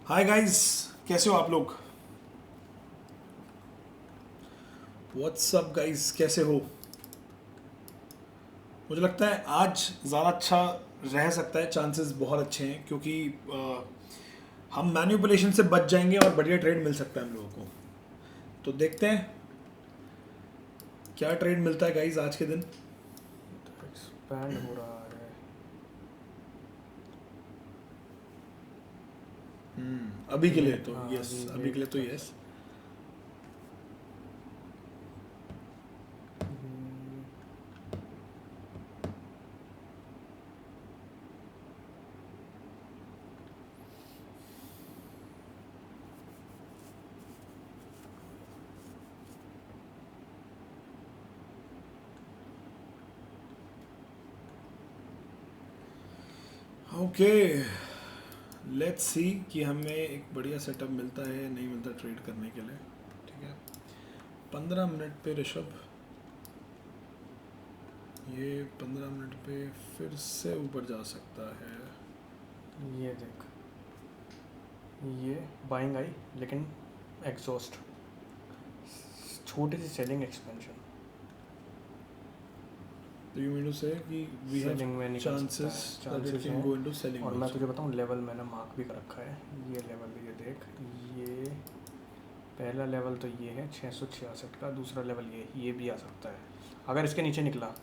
Hi guys, कैसे हो आप लोग? व्हाट्सअप गाइस, कैसे हो? मुझे लगता है आज ज़्यादा अच्छा रह सकता है, चांसेस बहुत अच्छे हैं क्योंकि हम मैनिपुलेशन से बच जाएंगे और बढ़िया ट्रेड मिल सकता है हम लोगों को। तो देखते हैं क्या ट्रेड मिलता है गाइस आज के दिन। तो एक्सपैंड हो रहा है। अभी के लिए वेट, तो हाँ यस, अभी अभी के वेट लिए तो कर यस। सकते हम्म, ओके, लेट्स सी कि हमें एक बढ़िया सेटअप मिलता है या नहीं मिलता ट्रेड करने के लिए। ठीक है, 15 मिनट पे ऋषभ, ये 15 मिनट पे फिर से ऊपर जा सकता है। ये देख, ये बाइंग आई लेकिन एग्जॉस्ट, छोटी सी सेलिंग एक्सपेंशन। तो यू मीन टू से कि वी हैव सेलिंग में निकल सकता चांसेस है, दैट इट चांसेस कैन हैं। गो इनटू सेलिंग और मैं आल्सो। तुझे बताऊं, लेवल मैंने मार्क भी कर रखा है। ये लेवल, ये देख, ये पहला लेवल तो ये है 666 का, दूसरा लेवल ये भी आ सकता है। अगर इसके नीचे निकला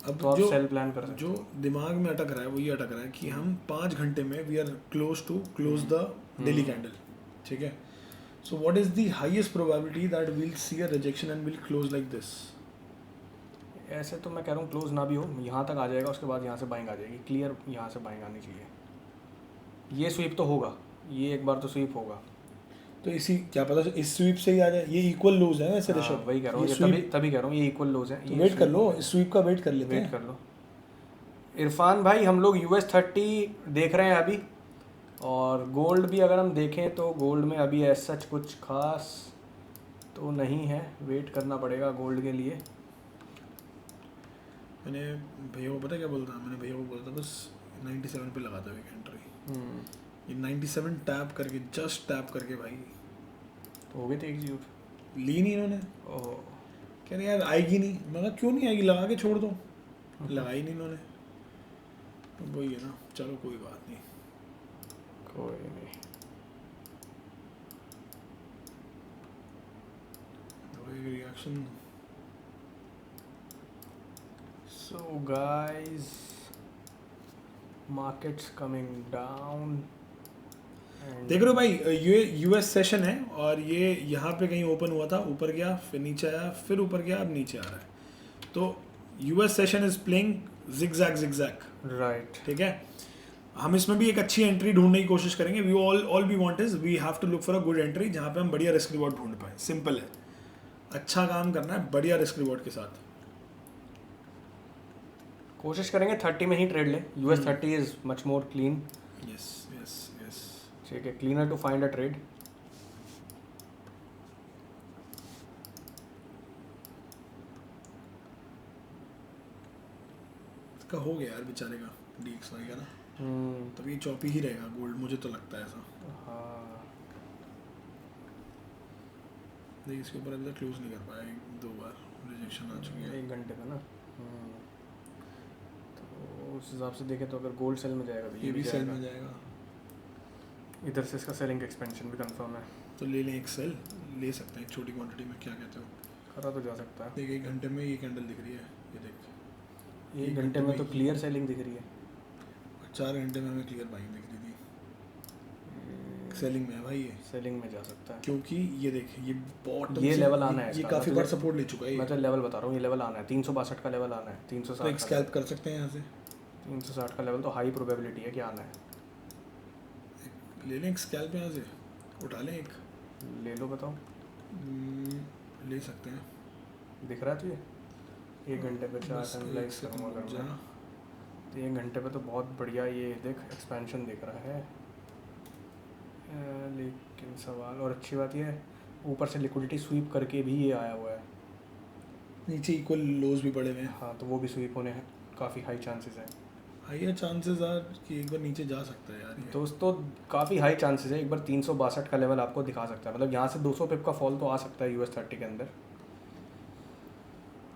अब तो आप जो सेल प्लान कर जो सकते हो। दिमाग में अटक रहा है वो ये अटक रहा है कि हम 5 घंटे में we are close to close the daily hmm, candle. ठीक है, so what is the highest probability that will see a rejection and will close like this? ऐसे तो मैं कह रहा हूँ क्लोज ना भी हो, यहाँ तक आ जाएगा, उसके बाद यहाँ से बाइंग आ जाएगी क्लियर, यहाँ से बाइंग आनी चाहिए। ये स्वीप तो होगा, ये एक बार तो स्वीप होगा। तो इसी क्या पता इस स्वीप से ही आ जाए। ये इक्वल लोज है वैसे हाँ ऋषभ, वही कह रहा ये हूँ, ये तभी स्वीप। तभी कह रहा हूँ ये इक्वल लोज है, तो ये वेट कर स्वीप लो, हो जाए। इस स्वीप का वेट कर लेते वेट हैं। कर लो इरफान भाई, हम लोग US 30 देख रहे हैं अभी। और गोल्ड भी अगर हम देखें तो गोल्ड में अभी ऐसा सच कुछ खास तो नहीं है, वेट करना पड़ेगा गोल्ड के लिए। मैंने भैया को पता क्या बोलता, मैंने भैया को बोलता बस 97 पे लगाता है एंट्री। हम्म, ये 97 टैप करके, जस्ट टैप करके भाई तो हो गई थी एग्जीक्यूट। ली नहीं इन्होंने। ओह, कह रहे यार आएगी नहीं, मैं कहा क्यों नहीं आएगी, लगा के छोड़ दो। लगाई नहीं इन्होंने, तो वही है ना, चलो कोई बात नहीं। कोई नहीं। तो एक reaction. So guys, markets coming down and देख रहे हो भाई, ये यूएस सेशन है और ये यहाँ पे कहीं ओपन हुआ था, ऊपर गया फिर नीचे आया, फिर ऊपर गया, अब नीचे आ रहा है। तो US session is playing zigzag zigzag. Right. ठीक है, हम इसमें भी एक अच्छी एंट्री ढूंढने की कोशिश करेंगे। We all we want is we have to look for a good entry जहाँ पे हम बढ़िया रिस्क रिवॉर्ड ढूंढ पाए। सिंपल है, अच्छा काम करना है बढ़िया रिस्क रिवॉर्ड के साथ। कोशिश करेंगे 30 में ही ट्रेड लें। US 30 is much more clean. Yes yes yes. ठीक है, cleaner to find a trade. इसका हो गया यार बेचारे का, DXY का ना। हम्म, तब ये चौपी ही रहेगा गोल्ड, मुझे तो लगता है ऐसा। हाँ देखिए इसके ऊपर अभी तक क्लोज नहीं कर पाया, एक दो बार रिजेक्शन आ चुकी है। 1 घंटे का ना। तो उस हिसाब से देखें तो अगर गोल्ड सेल में जाएगा तो ये भी सेल जाएगा। में जाएगा, इधर से इसका सेलिंग एक्सपेंशन भी कंफर्म है। तो ले लें एक सेल, ले सकते हैं एक छोटी क्वांटिटी में, क्या कहते हो? करा तो जा सकता है। देख 1 घंटे में ये कैंडल दिख रही है, ये देख। 1 घंटे में तो क्लियर सेलिंग दिख रही है। 4 घंटे में हमें क्लियर बाइंग दिख रही थी। सेलिंग में है भाई ये, सेलिंग में जा सकता है। क्योंकि ये देख ये बॉटम ये से लेवल आना है ये इसका, काफ़ी मैं बार तुझे- सपोर्ट ले चुका है मैं ये। तो लेवल बता रहा हूँ, ये लेवल आना है 362 का लेवल आना है, तो एक 360 का स्कैल्प कर सकते हैं यहाँ से, 360 का लेवल तो हाई प्रोबेबिलिटी है कि आना है। ले लें एक स्कैल्प यहाँ से, उठा लें एक। ले लो, बताओ। ले सकते हैं। दिख रहा है तुझे 1 घंटे पे चार्ट बस एक एनालाइज सेकंड करूँगा रुक अगर जा। मैं, तो 1 घंटे पे तो बहुत बढ़िया ये देख एक्सपेंशन दिख रहा है। लेकिन सवाल, और अच्छी बात ये है ऊपर से लिक्विडिटी स्वीप करके भी ये आया हुआ है। नीचे इक्वल लोज भी पड़े हुए हैं। हाँ, तो वो भी स्वीप होने हैं, काफ़ी हाई चांसेस हैं। हायर चांसेस आर कि एक बार नीचे जा सकता है यार ये। दोस्तों काफ़ी हाई चांसेस है, एक बार 362 का लेवल आपको दिखा सकता है, मतलब यहाँ से 200 पिप का फॉल तो आ सकता है US30 के अंदर।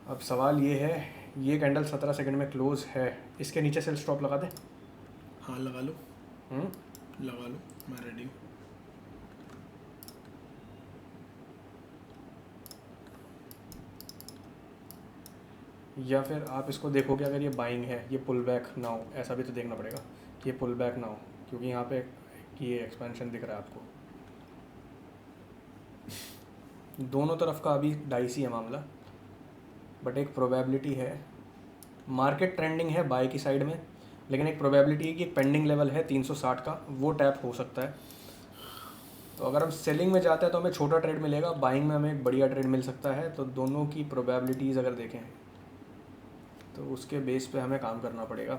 अब सवाल ये है, ये कैंडल 17 सेकंड में क्लोज है, इसके नीचे सेल स्टॉप लगा दें? हाँ लगा लो हम्म? लगा लो, मैं रेडी हूँ। या फिर आप इसको देखोगे, अगर ये बाइंग है, ये पुल बैक ना हो, ऐसा भी तो देखना पड़ेगा कि ये पुल बैक ना हो, क्योंकि यहाँ पे ये एक्सपेंशन दिख रहा है आपको। दोनों तरफ का अभी डाइसी है मामला, बट एक प्रोबेबिलिटी है, मार्केट ट्रेंडिंग है बाय की साइड में, लेकिन एक प्रोबेबिलिटी है कि एक पेंडिंग लेवल है 360 का, वो टैप हो सकता है। तो अगर हम सेलिंग में जाते हैं तो हमें छोटा ट्रेड मिलेगा, बाइंग में हमें एक बढ़िया ट्रेड मिल सकता है। तो दोनों की प्रोबेबिलिटीज़ अगर देखें तो उसके बेस पे हमें काम करना पड़ेगा।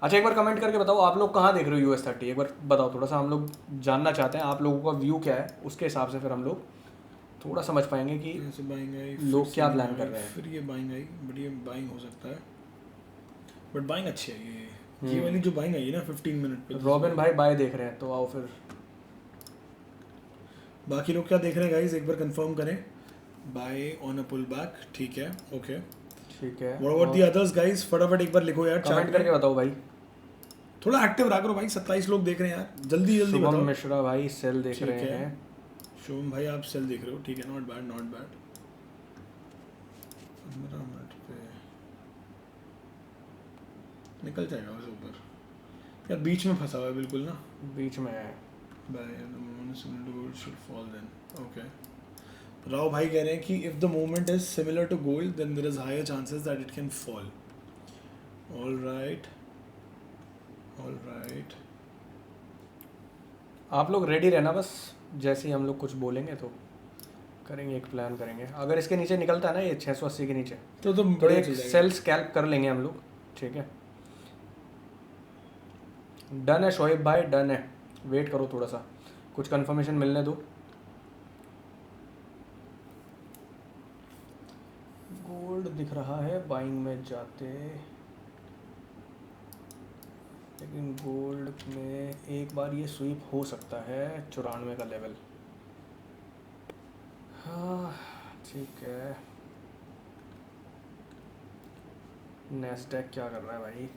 अच्छा, एक बार कमेंट करके बताओ आप लोग कहाँ देख रहे हो US30, एक बार बताओ, थोड़ा सा हम लोग जानना चाहते हैं आप लोगों का व्यू क्या है, उसके हिसाब से फिर हम लोग थोड़ा समझ पाएंगे कि ऐसे बाइंग आई, लोग क्या प्लान कर रहे हैं। फिर ये बाइंग आई, बढ़िया बाइंग हो सकता है, बट बाइंग अच्छी है ये वाली जो बाइंग आई है ना 15 मिनट पे। रॉबिन भाई बाय देख रहे हैं, तो आओ फिर। बाकी लोग क्या देख रहे हैं गाइस, एक बार कंफर्म करें। Buy on a pull back, ठीक है, ओके ठीक है, what about the others guys, फटाफट एक बार लिखो यार, कमेंट करके बताओ भाई। थोड़ा एक्टिव रहा करो भाई, 27 लोग देख रहे हैं यार, जल्दी जल्दी शुभम बताओ। मिश्रा भाई सेल देख ठीक रहे है। हैं। शुभम भाई आप सेल देख रहे हो, ठीक है, not bad not bad. 15 minute पे निकल जाएगा बस ऊपर यार, बीच में फंसा हुआ है बिल्कुल ना, बीच में है। should fall then, okay. Rao भाई कह रहे हैं कि if the movement is similar to gold then there is higher chances that it can fall. All right. आप लोग रेडी रहना, बस जैसे ही हम लोग कुछ बोलेंगे तो करेंगे, एक प्लान करेंगे। अगर इसके नीचे निकलता है ना ये 680 के नीचे, तो तो एक सेल स्कैल्प कर लेंगे हम लोग, ठीक है। डन है शोएब भाई, डन है। वेट करो थोड़ा सा, कुछ कंफर्मेशन मिलने दो। गोल्ड दिख रहा है बाइंग में जाते, लेकिन गोल्ड में एक बार ये स्वीप हो सकता है 94 का लेवल। हाँ ठीक है। नेस्डैक क्या कर रहा है भाई,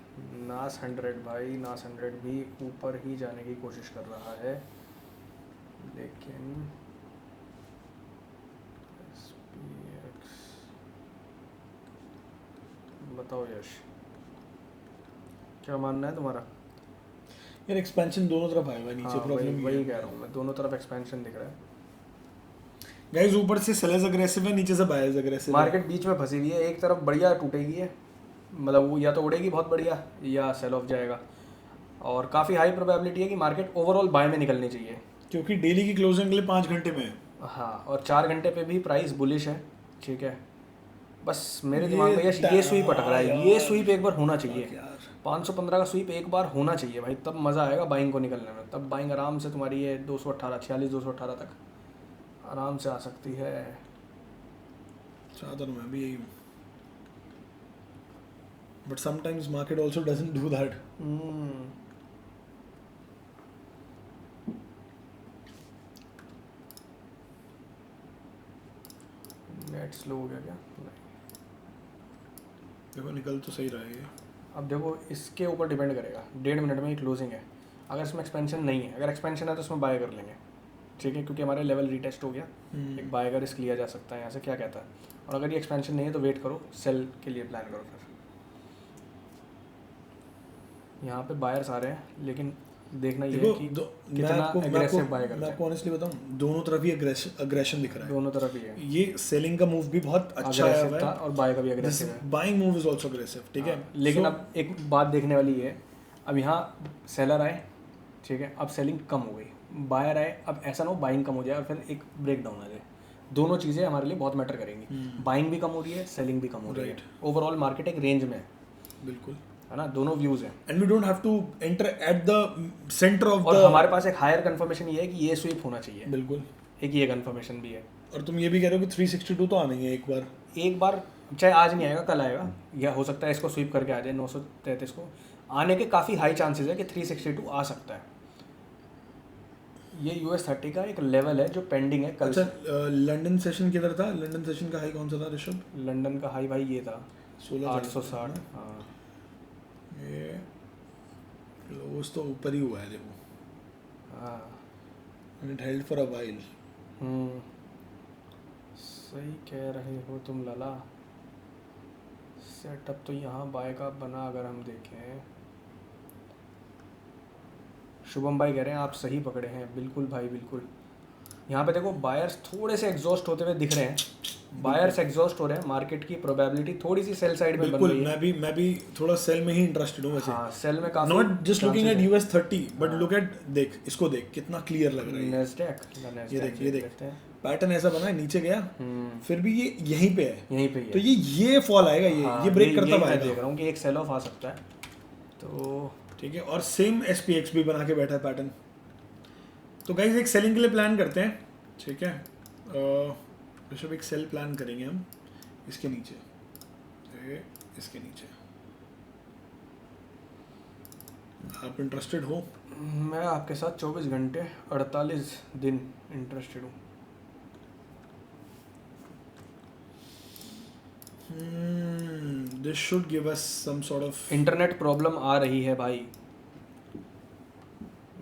नास 100 भाई, नास 100 भी ऊपर ही जाने की कोशिश कर रहा है, लेकिन SPX बताओ यश, क्या मानना है तुम्हारा? यार एक्सपेंशन दोनों तरफ आया हुआ है नीचे, हाँ, प्रॉब्लम वही कह रहा हूँ मैं, दोनों तरफ एक्सपेंशन दिख रहा है। गाइस ऊपर से सेलर्स अग्रेसिव है, नीचे से बायर्स अग्रेसिव है। मार्केट बीच में फंसी हुई है, एक तरफ बढ़िया टूटेगी है, मतलब वो या तो उड़ेगी बहुत बढ़िया या सेल ऑफ जाएगा, और काफ़ी हाई प्रोबेबिलिटी है कि मार्केट ओवरऑल बाय में निकलनी चाहिए, क्योंकि डेली की क्लोजिंग के लिए 5 घंटे में है। हाँ, और 4 घंटे पे भी प्राइस बुलिश है, ठीक है। बस मेरे दिमाग में ये स्वीप अटक रहा है, ये स्वीप एक बार होना चाहिए, 515 का स्वीप एक बार होना चाहिए भाई, तब मज़ा आएगा बाइंग को निकलने में, तब बाइंग आराम से तुम्हारी ये 218 46 218 तक आराम से आ सकती है। चाहता हूँ मैं भी यही हूँ, but sometimes market also doesn't do that. Net slow हो गया क्या? नहीं। देखो निकल तो सही रहा है ये। अब देखो इसके ऊपर डिपेंड करेगा, 1.5 मिनट में ही क्लोजिंग है, अगर इसमें एक्सपेंशन नहीं है, अगर एक्सपेंशन है तो इसमें बाय कर लेंगे, ठीक है, क्योंकि हमारे लेवल रीटेस्ट हो गया, एक बाय का रिस्क लिया जा सकता है यहाँ से, क्या कहता है। और अगर ये एक्सपेंशन नहीं है तो वेट करो, सेल के लिए प्लान करो फिर। यहाँ पे बायर्स आ रहे हैं, लेकिन देखना ये है कि कितना एग्रेसिव बाय करते हैं। मैं आपको ऑनेस्टली बताऊं, दोनों तरफ ही अग्रेशन दिख रहा है, दोनों तरफ ही है। ये सेलिंग का मूव भी बहुत अच्छा आया हुआ है और बाय का भी एग्रेसिव है, buying move is also aggressive, ठीक है। लेकिन अब एक बात देखने वाली है, अब यहाँ सेलर आए, ठीक है, अब सेलिंग कम हो गई, बायर आए, अब ऐसा ना हो बाइंग कम हो जाए और फिर एक ब्रेक डाउन आ जाए, दोनों चीज़ें हमारे लिए बहुत मैटर करेंगी, बाइंग भी कम हो रही है, सेलिंग भी कम हो रही है, ओवरऑल मार्केट एक रेंज में है, बिल्कुल, है ना, दोनों व्यूज हैं, and we don't have to enter at the centre of और द। हमारे पास एक हायर कंफर्मेशन ये है कि ये स्वीप होना चाहिए, बिल्कुल, एक ये कंफर्मेशन भी है। और तुम ये भी कह रहे हो कि 362 तो आना ही है एक बार, चाहे आज नहीं आएगा कल आएगा, या हो सकता है इसको स्वीप करके आ जाए 933 को, आने के काफ़ी हाई चांसेस है कि 362 आ सकता है। ये US30 का एक लेवल है जो पेंडिंग है कल अच्छा, से। लंदन सेशन किधर था? लंदन सेशन का हाई कौन सा था ऋषभ? लंदन का हाई भाई ये था 1660। 860। हाँ ये क्लोज तो ऊपर ही हुआ है देखो, हाँ it held for a while. सही कह रहे हो तुम लला। सेटअप तो यहाँ बाय का बना अगर हम देखें। शुभम भाई कह रहे हैं आप सही पकड़े हैं, बिल्कुल भाई बिल्कुल। यहाँ पे देखो बायर्स थोड़े से एग्जॉस्ट होते हुए दिख रहे हैं, बायर्स एग्जॉस्ट हो रहे हैं, मार्केट की प्रोबेबिलिटी थोड़ी सी सेल साइड में बन बिल्कुल, रही है। मैं भी थोड़ा सेल में ही इंटरेस्टेड हूँ वैसे। हाँ सेल में काफी not just looking at US30 but हाँ। लुक एट, देख इसको, देख कितना क्लियर लग रहा है नेस्डैक। ये देख पैटर्न ऐसा बना है, नीचे गया फिर भी ये यहीं पे है, यहीं पे ही है। तो ये फॉल आएगा, ये ब्रेक करता हुआ मैं आएगा। देख रहा हूँ कि एक सेल ऑफ आ सकता है तो ठीक है, और सेम SPX भी बना के बैठा है पैटर्न। तो गाइज एक सेलिंग के लिए प्लान करते हैं, ठीक है। ऋषभ एक सेल प्लान करेंगे हम इसके नीचे, इसके नीचे। आप इंटरेस्टेड हो? मैं आपके साथ 24 घंटे 48 दिन इंटरेस्टेड हूँ। This should give us some sort of. Internet problem आ रही है भाई,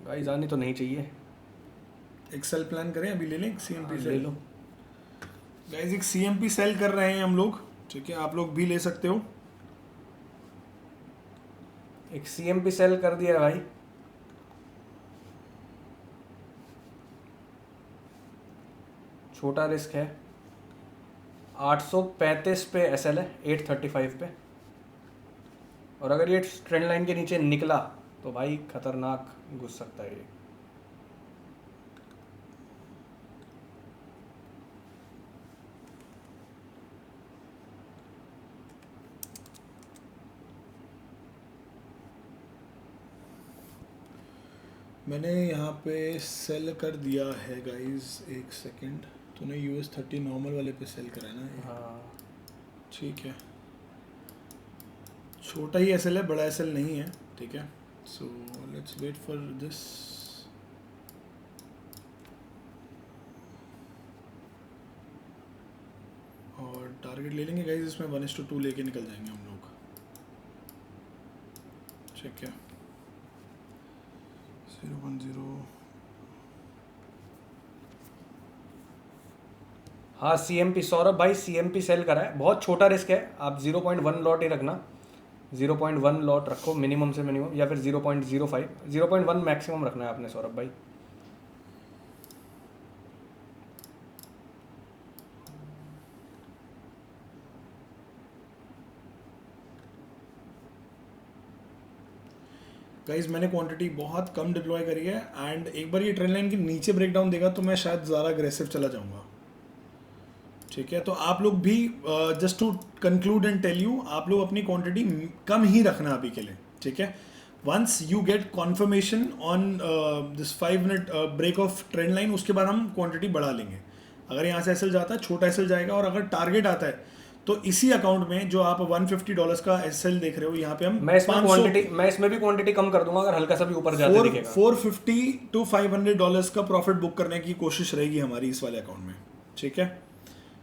गाइस आनी तो नहीं चाहिए। एक सेल प्लान करें, अभी ले लें CMP ले सेल। लो। गाइज एक CMP सेल कर रहे हैं हम लोग, ठीक है, आप लोग भी ले सकते हो। एक CMP सेल कर दिया है भाई। छोटा रिस्क है, 835 पे SL है, 835 पे, और अगर ये ट्रेंड लाइन के नीचे निकला तो भाई खतरनाक घुस सकता है ये। मैंने यहाँ पे सेल कर दिया है गाइज, एक सेकंड। तूने US30 नॉर्मल वाले पे सेल करा है ना ये? हाँ ठीक है, छोटा ही SL है, बड़ा SL नहीं है, ठीक है। So let's wait for this. और टारगेट ले लेंगे गाइज, इसमें 1:2 लेके निकल जाएंगे हम लोग, ठीक है। 010। हाँ CMP सौरभ भाई CMP सेल करा है, बहुत छोटा रिस्क है, आप 0.1 लॉट ही रखना, 0.1 लॉट रखो मिनिमम से मिनिमम, या फिर 0.05, 0.1 मैक्सिमम रखना है आपने सौरभ भाई। गाइज मैंने क्वांटिटी बहुत कम डिप्लॉय करी है, एंड एक बार ये ट्रेंड लाइन के नीचे ब्रेकडाउन देगा तो मैं शायद ज़्यादा अग्रेसिव चला जाऊंगा, ठीक है। तो आप लोग भी just to conclude and tell you, आप लोग अपनी क्वांटिटी कम ही रखना अभी के लिए, ठीक है। Once you get confirmation on this 5 minute break of trend line, उसके बाद हम क्वांटिटी बढ़ा लेंगे। अगर यहाँ से SL जाता है, छोटा SL जाएगा, और अगर टारगेट आता है तो इसी अकाउंट में जो आप $150 का SL देख रहे हो, यहाँ पे हम मैं इसमें भी क्वांटिटी कम कर दूंगा अगर हल्का सा भी ऊपर जाते दिखेगा। $450 to $500 का प्रॉफिट बुक करने की कोशिश रहेगी हमारी इस वाले अकाउंट में, ठीक है।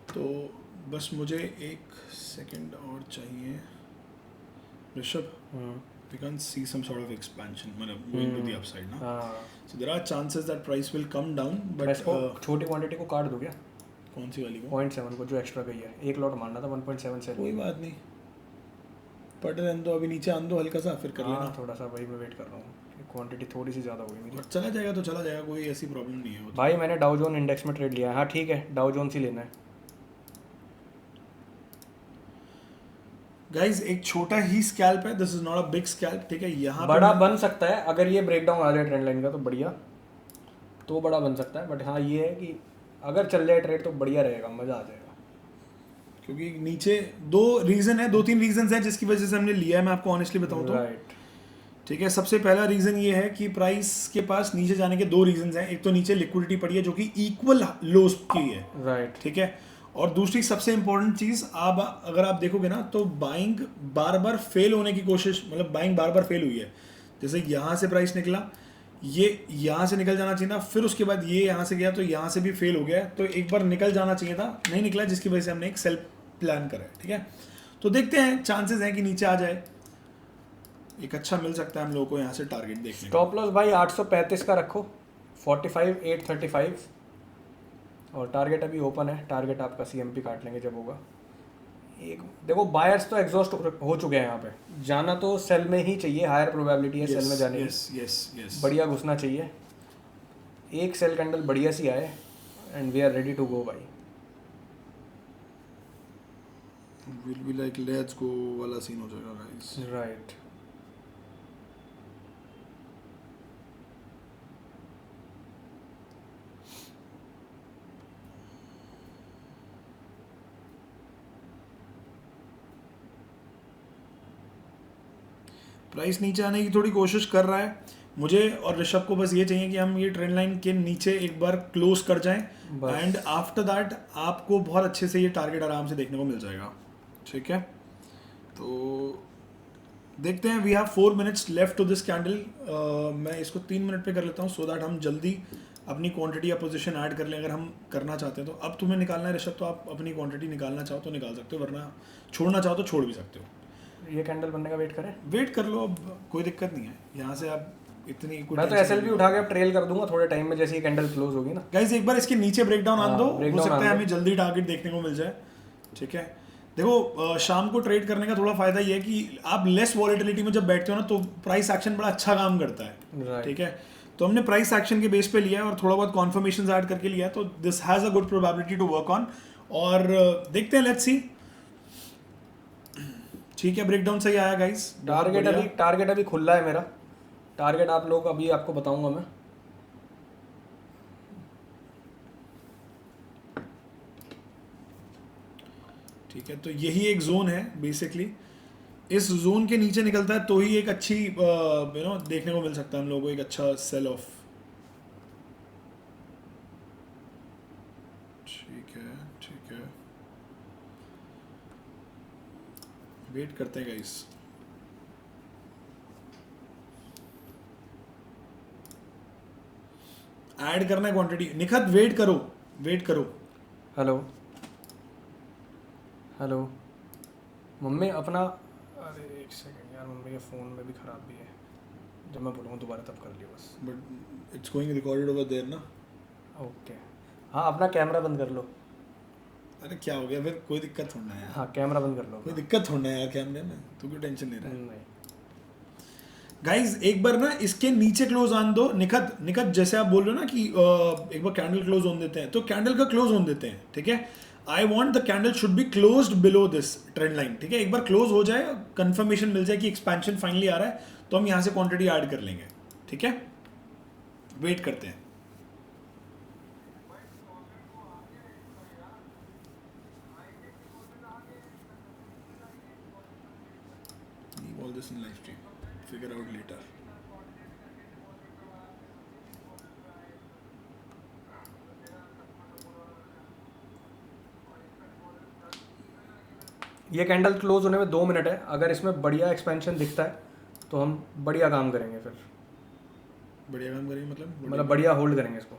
तो बस मुझे एक सेकंड और चाहिए Rishabh. We can see some sort of expansion, मतलब going to the upside ना। हाँ So there are chances that price will come down, मैं but इसको छोटी क्वांटिटी को काट दूँ क्या? कौन सी वाली को? 0.7 को जो एक्स्ट्रा गई है, एक लॉट मारना था 1.7 से। कोई बात नहीं, पट रहने दो, अभी नीचे आन दो हल्का सा, फिर कर लेना। हाँ थोड़ा सा वही मैं वेट कर रहा हूँ, क्वांटिटी थोड़ी सी ज़्यादा हो गई मेरी। और चला जाएगा तो चला जाएगा, कोई ऐसी प्रॉब्लम नहीं है वो तो। भाई मैंने डाउ जोन इंडेक्स में ट्रेड लिया है। हाँ ठीक है, डाउ जोन ही लेना है। गाइज एक छोटा ही स्कैल्प है, this is not a big scalp, ठीक है। यहाँ बड़ा बन सकता है अगर ये ब्रेकडाउन आ जाए ट्रेंड लाइन का, तो बढ़िया, तो बड़ा बन सकता है। बट हाँ ये है कि अगर चल जाए ट्रेड तो बढ़िया रहेगा, मज़ा आ जाएगा। क्योंकि नीचे दो तीन रीजन है जिसकी वजह से हमने लिया है, मैं आपको ऑनेस्टली बताऊं तो, राइट। ठीक है। सबसे पहला रीजन ये है कि प्राइस के पास नीचे जाने के 2 रीजन हैं। एक तो नीचे लिक्विडिटी पड़ी है जो कि इक्वल लोस की है, राइट। ठीक है। और दूसरी सबसे इंपॉर्टेंट चीज़, आप अगर आप देखोगे ना तो बाइंग बार बार फेल होने की कोशिश, मतलब बाइंग बार बार फेल हुई है। जैसे यहाँ से प्राइस निकला, ये यहाँ से निकल जाना चाहिए था, फिर उसके बाद ये यहाँ से गया तो यहाँ से भी फेल हो गया, तो एक बार निकल जाना चाहिए था, नहीं निकला, जिसकी वजह से हमने एक सेल प्लान करा है। ठीक है, तो देखते हैं, चांसेस हैं कि नीचे आ जाए, एक अच्छा मिल सकता है हम लोगों को यहाँ से टारगेट देखने को। स्टॉप लॉस भाई 835 का रखो, 45,835, और टारगेट अभी ओपन है। टारगेट आपका CMP काट लेंगे जब होगा। एक देखो, बायर्स तो एग्जॉस्ट हो चुके हैं यहाँ पे, जाना तो सेल में ही चाहिए, हायर प्रोबेबिलिटी है सेल में जाने की। यस यस यस, बढ़िया घुसना चाहिए, एक सेल कैंडल बढ़िया सी आए and we are ready to go भाई। Will be like let's go वाला सीन हो जाएगा गाइस। राइट, प्राइस नीचे आने की थोड़ी कोशिश कर रहा है, मुझे और ऋषभ को बस ये चाहिए कि हम ये ट्रेंड लाइन के नीचे एक बार क्लोज कर जाएं, बस। एंड आफ्टर दैट आपको बहुत अच्छे से ये टारगेट आराम से देखने को मिल जाएगा। ठीक है, तो देखते हैं। We have 4 minutes left to this candle. मैं इसको 3 मिनट पे कर लेता हूँ, सो दैट हम जल्दी अपनी क्वांटिटी या पोजीशन ऐड कर लें, अगर हम करना चाहते हैं तो। अब तुम्हें निकालना है ऋषभ, तो आप अपनी क्वांटिटी निकालना चाहो तो निकाल सकते हो, वरना छोड़ना चाहो तो छोड़ भी सकते हो। ये कैंडल बनने का वेट करें। वेट कर लो, अब कोई दिक्कत नहीं है, यहाँ से आप इतनी कोई मैं तो tension SLV नहीं उठा के अब ट्रेल कर दूंगा थोड़े टाइम में, जैसे ये कैंडल क्लोज होगी ना। गाइस, एक बार इसके नीचे ब्रेकडाउन आन हाँ, दो, हो breakdown सकता आने है दो। हमें जल्दी टारगेट देखने को मिल जाए। ठीक है, देखो शाम को ट्रेड करने का थोड़ा फायदा ये है कि आप लेस वॉलेटिलिटी में जब बैठते हो ना, तो प्राइस एक्शन बड़ा अच्छा काम करता है। Right. ठीक है, तो हमने प्राइस एक्शन के बेस पे लिया है और थोड़ा बहुत कॉन्फर्मेशन ऐड करके लिया है, तो this has a good probability to work on. और देखते हैं, लेट्स सी। ठीक है, ब्रेकडाउन सही आया गाइस। टारगेट अभी खुला है मेरा। टारगेट आप लोग अभी आपको बताऊंगा मैं। ठीक है, तो यही एक जोन है बेसिकली, इस जोन के नीचे निकलता है तो ही एक अच्छी देखने को मिल सकता है हम लोगों को, एक अच्छा सेल ऑफ। ठीक है ठीक है, वेट करते हैं गाइस। ऐड करना है क्वांटिटी। निखत वेट करो, वेट करो। हेलो हेलो मम्मी, अपना, अरे एक सेकंड यार, मम्मी के फ़ोन में भी खराबी है, जब मैं बोलूँगा दोबारा तब कर लियो बस। But it's going recorded over there ना। ओके, हाँ अपना कैमरा बंद कर लो। अरे क्या हो गया फिर, कोई दिक्कत थोड़ा है यार। हाँ कैमरा बंद कर लो। कोई दिक्कत थोड़ा है यार कैमरे में, तू क्यों टेंशन ले रहा है। नहीं, गाइज एक बार ना इसके नीचे क्लोज ऑन दो। निखत निखत, जैसे आप बोल रहे हो ना कि एक बार कैंडल क्लोज ऑन देते हैं, तो कैंडल का क्लोज ऑन देते हैं। ठीक है, I want the candle should be closed below this trend line. ठीक है, एक बार क्लोज हो जाए, कंफर्मेशन मिल जाए कि एक्सपेंशन फाइनली आ रहा है, तो हम यहाँ से क्वांटिटी ऐड कर लेंगे। ठीक है, वेट करते हैं। All this in live stream. Figure out later. ये कैंडल क्लोज होने में 2 मिनट है। अगर इसमें बढ़िया एक्सपेंशन दिखता है तो हम बढ़िया काम करेंगे, फिर बढ़िया काम करेंगे मतलब बढ़िया होल्ड करेंगे इसको।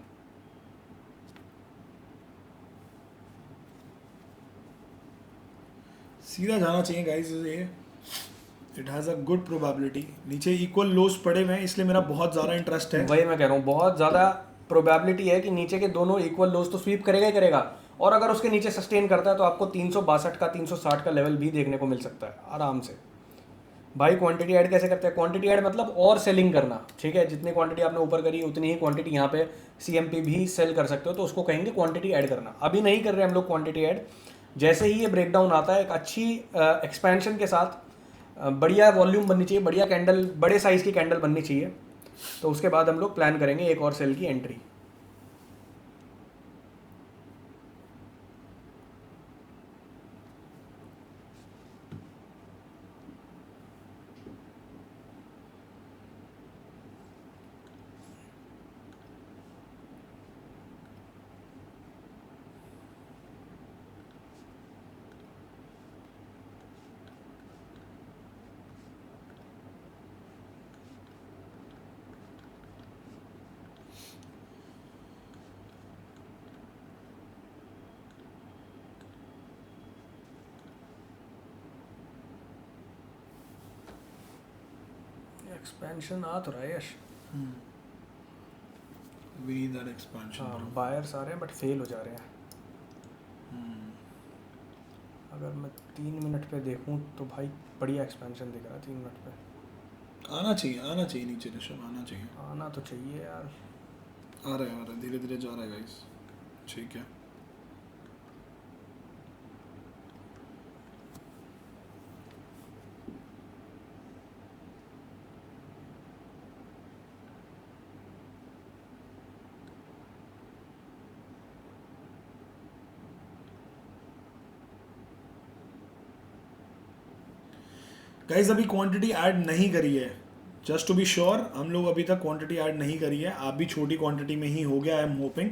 सीधा जाना चाहिए गाइस, ये it has a good probability. नीचे इक्वल लोज पड़े हुए हैं, इसलिए मेरा बहुत ज़्यादा इंटरेस्ट है। वही मैं कह रहा हूँ, बहुत ज़्यादा प्रोबेबिलिटी है कि नीचे के दोनों इक्वल लोज तो स्वीप करेगा ही करेगा, और अगर उसके नीचे सस्टेन करता है तो आपको 362 का 360 का लेवल भी देखने को मिल सकता है आराम से। भाई क्वांटिटी ऐड कैसे करते हैं? क्वांटिटी ऐड मतलब और सेलिंग करना। ठीक है, जितनी क्वांटिटी आपने ऊपर करी उतनी ही क्वांटिटी यहाँ पे CMP भी सेल कर सकते हो, तो उसको कहेंगे क्वांटिटी ऐड करना। अभी नहीं कर रहे हम लोग क्वांटिटी ऐड। जैसे ही ये ब्रेकडाउन आता है, एक अच्छी एक्सपेंशन के साथ बढ़िया वॉल्यूम बननी चाहिए, बढ़िया कैंडल, बड़े साइज़ की कैंडल बननी चाहिए, तो उसके बाद हम लोग प्लान करेंगे एक और सेल की एंट्री। एक्सपेंशन आ तो रहा है यश। वी नीड दैट एक्सपेंशन हाँ ब्रो। बायर्स आ रहे हैं बट फेल हो जा रहे हैं। अगर मैं 3 मिनट पे देखूं तो भाई बढ़िया एक्सपेंशन दिख रहा है 3 मिनट पे। आना चाहिए नीचे ऋषभ, आना चाहिए। आना तो चाहिए यार। आ रहा है धीरे धीरे जा रहा है गाइस। ठीक है। गाइस अभी क्वांटिटी ऐड नहीं करी है, जस्ट टू बी श्योर। हम लोग अभी तक क्वांटिटी ऐड नहीं करी है, आप भी छोटी क्वांटिटी में ही हो गया, आई एम होपिंग।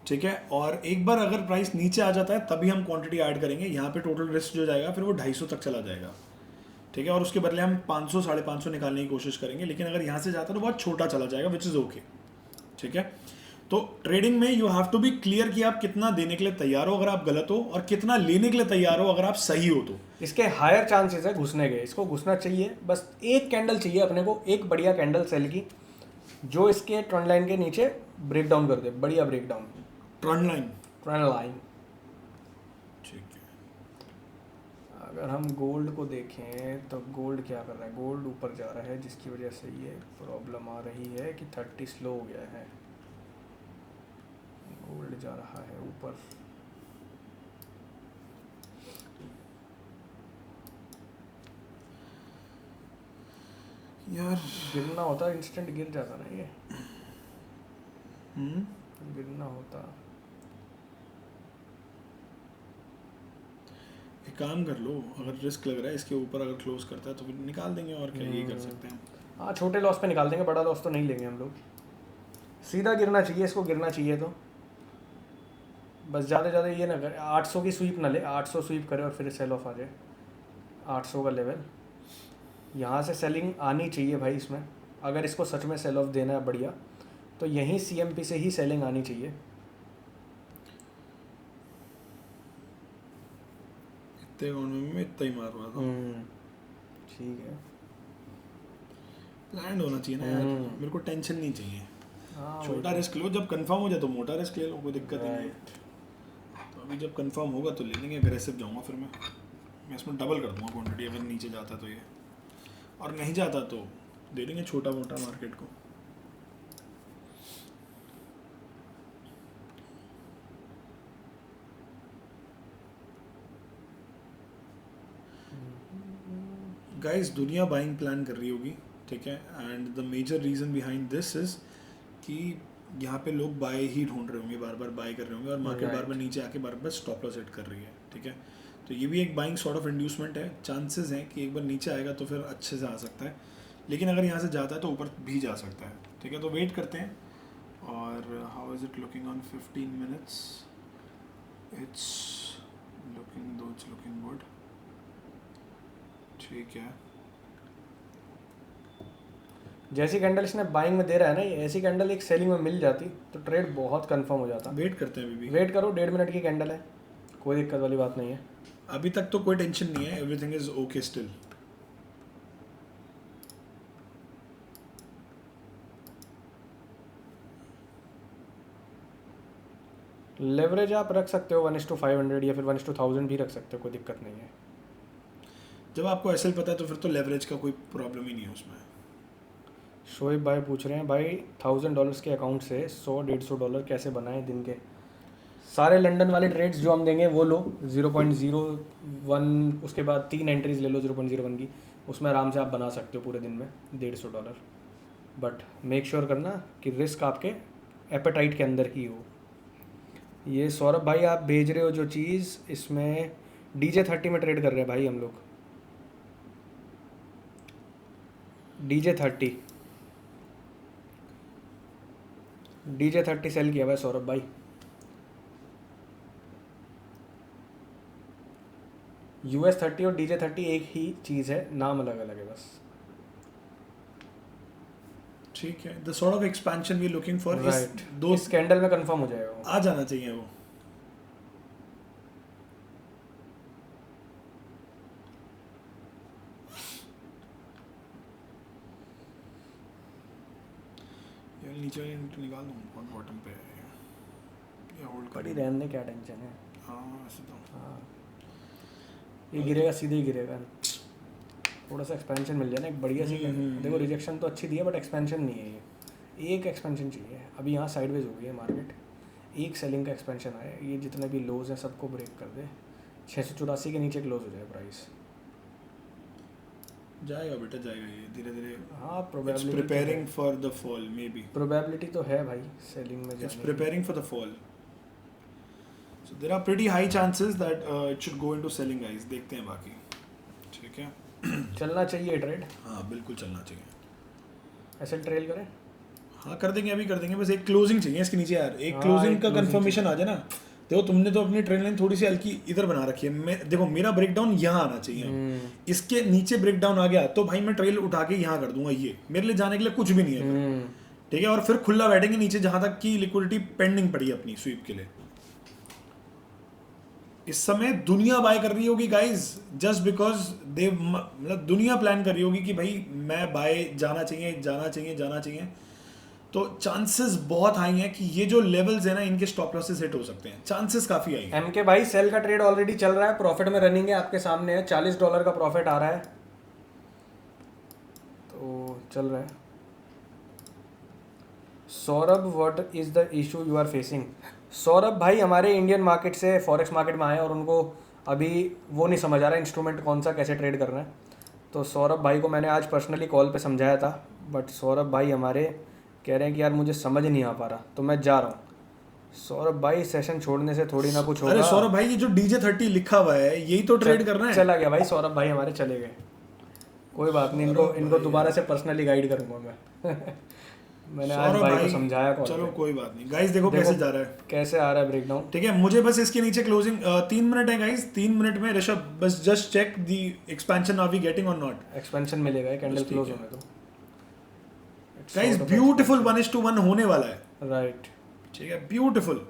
ठीक है, और एक बार अगर प्राइस नीचे आ जाता है तभी हम क्वांटिटी ऐड करेंगे। यहाँ पे टोटल रिस्क जो जाएगा फिर वो 250 तक चला जाएगा। ठीक है, और उसके बदले हम 500 550 निकालने की कोशिश करेंगे, लेकिन अगर यहाँ से जाता है तो बहुत छोटा चला जाएगा, विच इज़ ओके। ठीक है, तो ट्रेडिंग में you have to be clear कि आप कितना देने के लिए तैयार हो अगर आप गलत हो, और कितना लेने के लिए तैयार हो अगर आप सही हो। तो इसके हायर चांसेस है घुसने के, इसको घुसना चाहिए। बस एक कैंडल चाहिए अपने को, एक बढ़िया कैंडल सेल की जो इसके ट्रेंड लाइन के नीचे ब्रेक डाउन कर दे, बढ़िया break down. Trend line, trend line. ठीक है। अगर हम गोल्ड को देखें तो गोल्ड क्या कर रहा है, गोल्ड ऊपर जा रहा है जिसकी वजह से ये प्रॉब्लम आ रही है कि 30 स्लो हो गया है। गोल्ड जा रहा है ऊपर। यार गिरना होता इंस्टेंट गिर जाता ना ये। हम्म, गिरना होता। एक काम कर लो, अगर रिस्क लग रहा है इसके ऊपर अगर क्लोज करता है तो फिर निकाल देंगे, और क्या ये कर सकते हैं। हाँ छोटे लॉस पे निकाल देंगे, बड़ा लॉस तो नहीं लेंगे हम लोग। सीधा गिरना चाहिए इसको, गिरना चाहिए तो बस। ज़्यादा ज़्यादा ये ना करे, 800 की स्वीप ना ले, 800 स्वीप करे और फिर सेल ऑफ आ जाए। 800 का लेवल, यहाँ से सेलिंग आनी चाहिए भाई इसमें। अगर इसको सच में सेल ऑफ देना है बढ़िया, तो यहीं CMP से ही सेलिंग आनी चाहिए। इतने अकाउंट में मैं इतना ही मार रहा था। ठीक है। प्लान होना चाहिए ना यार, मेरे को टेंशन नहीं चाहिए। हाँ छोटा रिस्क लो, जब कंफर्म हो जाए तो मोटा रिस्क ले लो, कोई दिक्कत नहीं है। राइट। तो अभी जब कंफर्म होगा तो ले लेंगे, अग्रेसिव जाऊंगा फिर मैं इसमें डबल कर दूंगा क्वांटिटी अगर नीचे जाता तो ये, और नहीं जाता तो दे देंगे छोटा मोटा मार्केट को। गाइस दुनिया बाइंग प्लान कर रही होगी, ठीक है, and the major reason behind this is कि यहाँ पे लोग बाय ही ढूंढ रहे होंगे, बार बार बाय कर रहे होंगे, और मार्केट बार बार नीचे आके बार बार स्टॉप लॉस सेट कर रही है। ठीक है, तो ये भी एक बाइंग सॉर्ट ऑफ इंड्यूसमेंट है। चांसेस हैं कि एक बार नीचे आएगा तो फिर अच्छे से आ सकता है, लेकिन अगर यहाँ से जाता है तो ऊपर भी जा सकता है। ठीक है, तो वेट करते हैं। और how is it looking on 15 minutes? It's looking good. ठीक है, जैसी कैंडल इसने बाइंग में दे रहा है ना, ये ऐसी कैंडल एक सेलिंग में मिल जाती तो ट्रेड बहुत कंफर्म हो जाता। वेट करते हैं अभी भी। वेट करो, 1.5 मिनट की कैंडल है, कोई दिक्कत वाली बात नहीं है। अभी तक तो कोई टेंशन नहीं है, everything is okay still. Leverage आप रख सकते हो 1:500 या फिर 1:1000 भी रख सकते हो, कोई दिक्कत नहीं है। जब आपको एसएल पता है तो फिर तो लेवरेज का कोई प्रॉब्लम ही नहीं है उसमें। शोएब भाई पूछ रहे हैं भाई $1000 के अकाउंट से $100-150 कैसे बनाएं दिन के। सारे लंदन वाले ट्रेड्स जो हम देंगे वो लो, 0.01, उसके बाद 3 एंट्रीज ले लो 0.01 की, उसमें आराम से आप बना सकते हो पूरे दिन में $150। बट मेक श्योर करना कि रिस्क आपके एपेटाइट के अंदर ही हो। ये सौरभ भाई आप भेज रहे हो जो चीज़, इसमें DJ30 में ट्रेड कर रहे हैं भाई हम लोग। DJ30 सेल किया हुआ है सौरभ भाई। US30 और DJ30 एक ही चीज़ है, नाम अलग अलग है बस। ठीक है, the sort of expansion we looking for is right, दो इस कैंडल में कंफर्म हो जाएगा वो। आ जाना चाहिए वो। नीचे निकाल दूँ, बहुत बॉटम पे है ये होल्ड पड़ी रहने क्या टेंशन है। हाँ ऐसे तो हाँ ये गिरेगा, सीधे ही गिरेगा। थोड़ा सा एक्सपेंशन मिल जाए ना एक बढ़िया सी। देखो रिजेक्शन तो अच्छी दी है बट एक्सपेंशन नहीं है ये, एक एक्सपेंशन चाहिए। अभी यहाँ साइडवेज हो गई है मार्केट, एक सेलिंग का एक्सपेंशन आया, ये जितने भी लोज हैं सबको ब्रेक कर दे, 684 के नीचे क्लोज हो जाए प्राइस। जाएगा बेटा, जाएगा ये धीरे धीरे। हाँ It's preparing for the fall maybe. Probability तो है भाई सेलिंग में It's जाने की। preparing for the fall. So there are pretty high chances that it should go into selling guys. देखते हैं बाकी, ठीक है। चलना चाहिए ट्रेड, हाँ बिल्कुल चलना चाहिए। ऐसे ट्रेल करें। हाँ कर देंगे, अभी कर देंगे, बस एक क्लोजिंग चाहिए इसके नीचे यार, एक हाँ, क्लोजिंग एक का closing कंफर्मेशन आ जाए ना। देखो तुमने तो अपनी ट्रेंड लाइन थोड़ी सी हल्की इधर बना रखी है, मैं देखो मेरा ब्रेकडाउन यहाँ आना चाहिए, इसके नीचे ब्रेकडाउन आ गया तो भाई मैं ट्रेल उठा के यहाँ कर दूंगा, ये मेरे लिए जाने के लिए कुछ भी नहीं है, ठीक है। और फिर खुला बैठेंगे नीचे जहां तक की लिक्विडिटी पेंडिंग पड़ी है अपनी स्वीप के लिए। इस समय दुनिया बाय कर रही होगी गाइस, जस्ट बिकॉज दे, मतलब दुनिया प्लान कर रही होगी कि भाई मैं बाय जाना चाहिए जाना चाहिए जाना चाहिए। तो चांसेस बहुत हाई हैं कि ये जो लेवल्स है ना इनके स्टॉप लॉसेस हिट हो सकते हैं, चांसेस काफी हाई हैं। एमके भाई सेल का ट्रेड ऑलरेडी चल रहा है, प्रॉफिट में रनिंग है, आपके सामने है, $40 का प्रॉफिट आ रहा है, तो चल रहा है। Saurabh what is the issue you are facing? Saurabh भाई हमारे इंडियन मार्केट से फॉरेक्स मार्केट में आए और उनको अभी वो नहीं समझ आ रहा इंस्ट्रूमेंट कौन सा कैसे ट्रेड करना है। तो सौरभ भाई को मैंने आज पर्सनली कॉल पे समझाया था, बट सौरभ भाई हमारे कह रहे हैं कि यार मुझे समझ नहीं आ पा रहा, तो मैं जा रहा हूँ। सौरभ भाई सेशन छोड़ने से थोड़ी ना कुछ होगा। अरे सौरभ भाई ये जो DJ30 लिखा हुआ है यही तो ट्रेड करना है। चला गया भाई सौरभ भाई हमारे, चले गए, कोई बात नहीं, इनको दोबारा से पर्सनली गाइड करूंगा मैं। मैंने आज भाई को समझाया कॉल, चलो कोई बात नहीं गाइस। देखो कैसे जा रहा है, कैसे आ रहा है ब्रेकडाउन, ठीक है। मुझे बस इसके नीचे क्लोजिंग 3 मिनट है गाइस, 3 मिनट में ऋषभ बस just check the expansion, are we getting or not. Expansion मिलेगा कैंडल क्लोज होने दो गाइस, ब्यूटीफुल 1:1 होने वाला है, राइट, ठीक है, ब्यूटीफुल।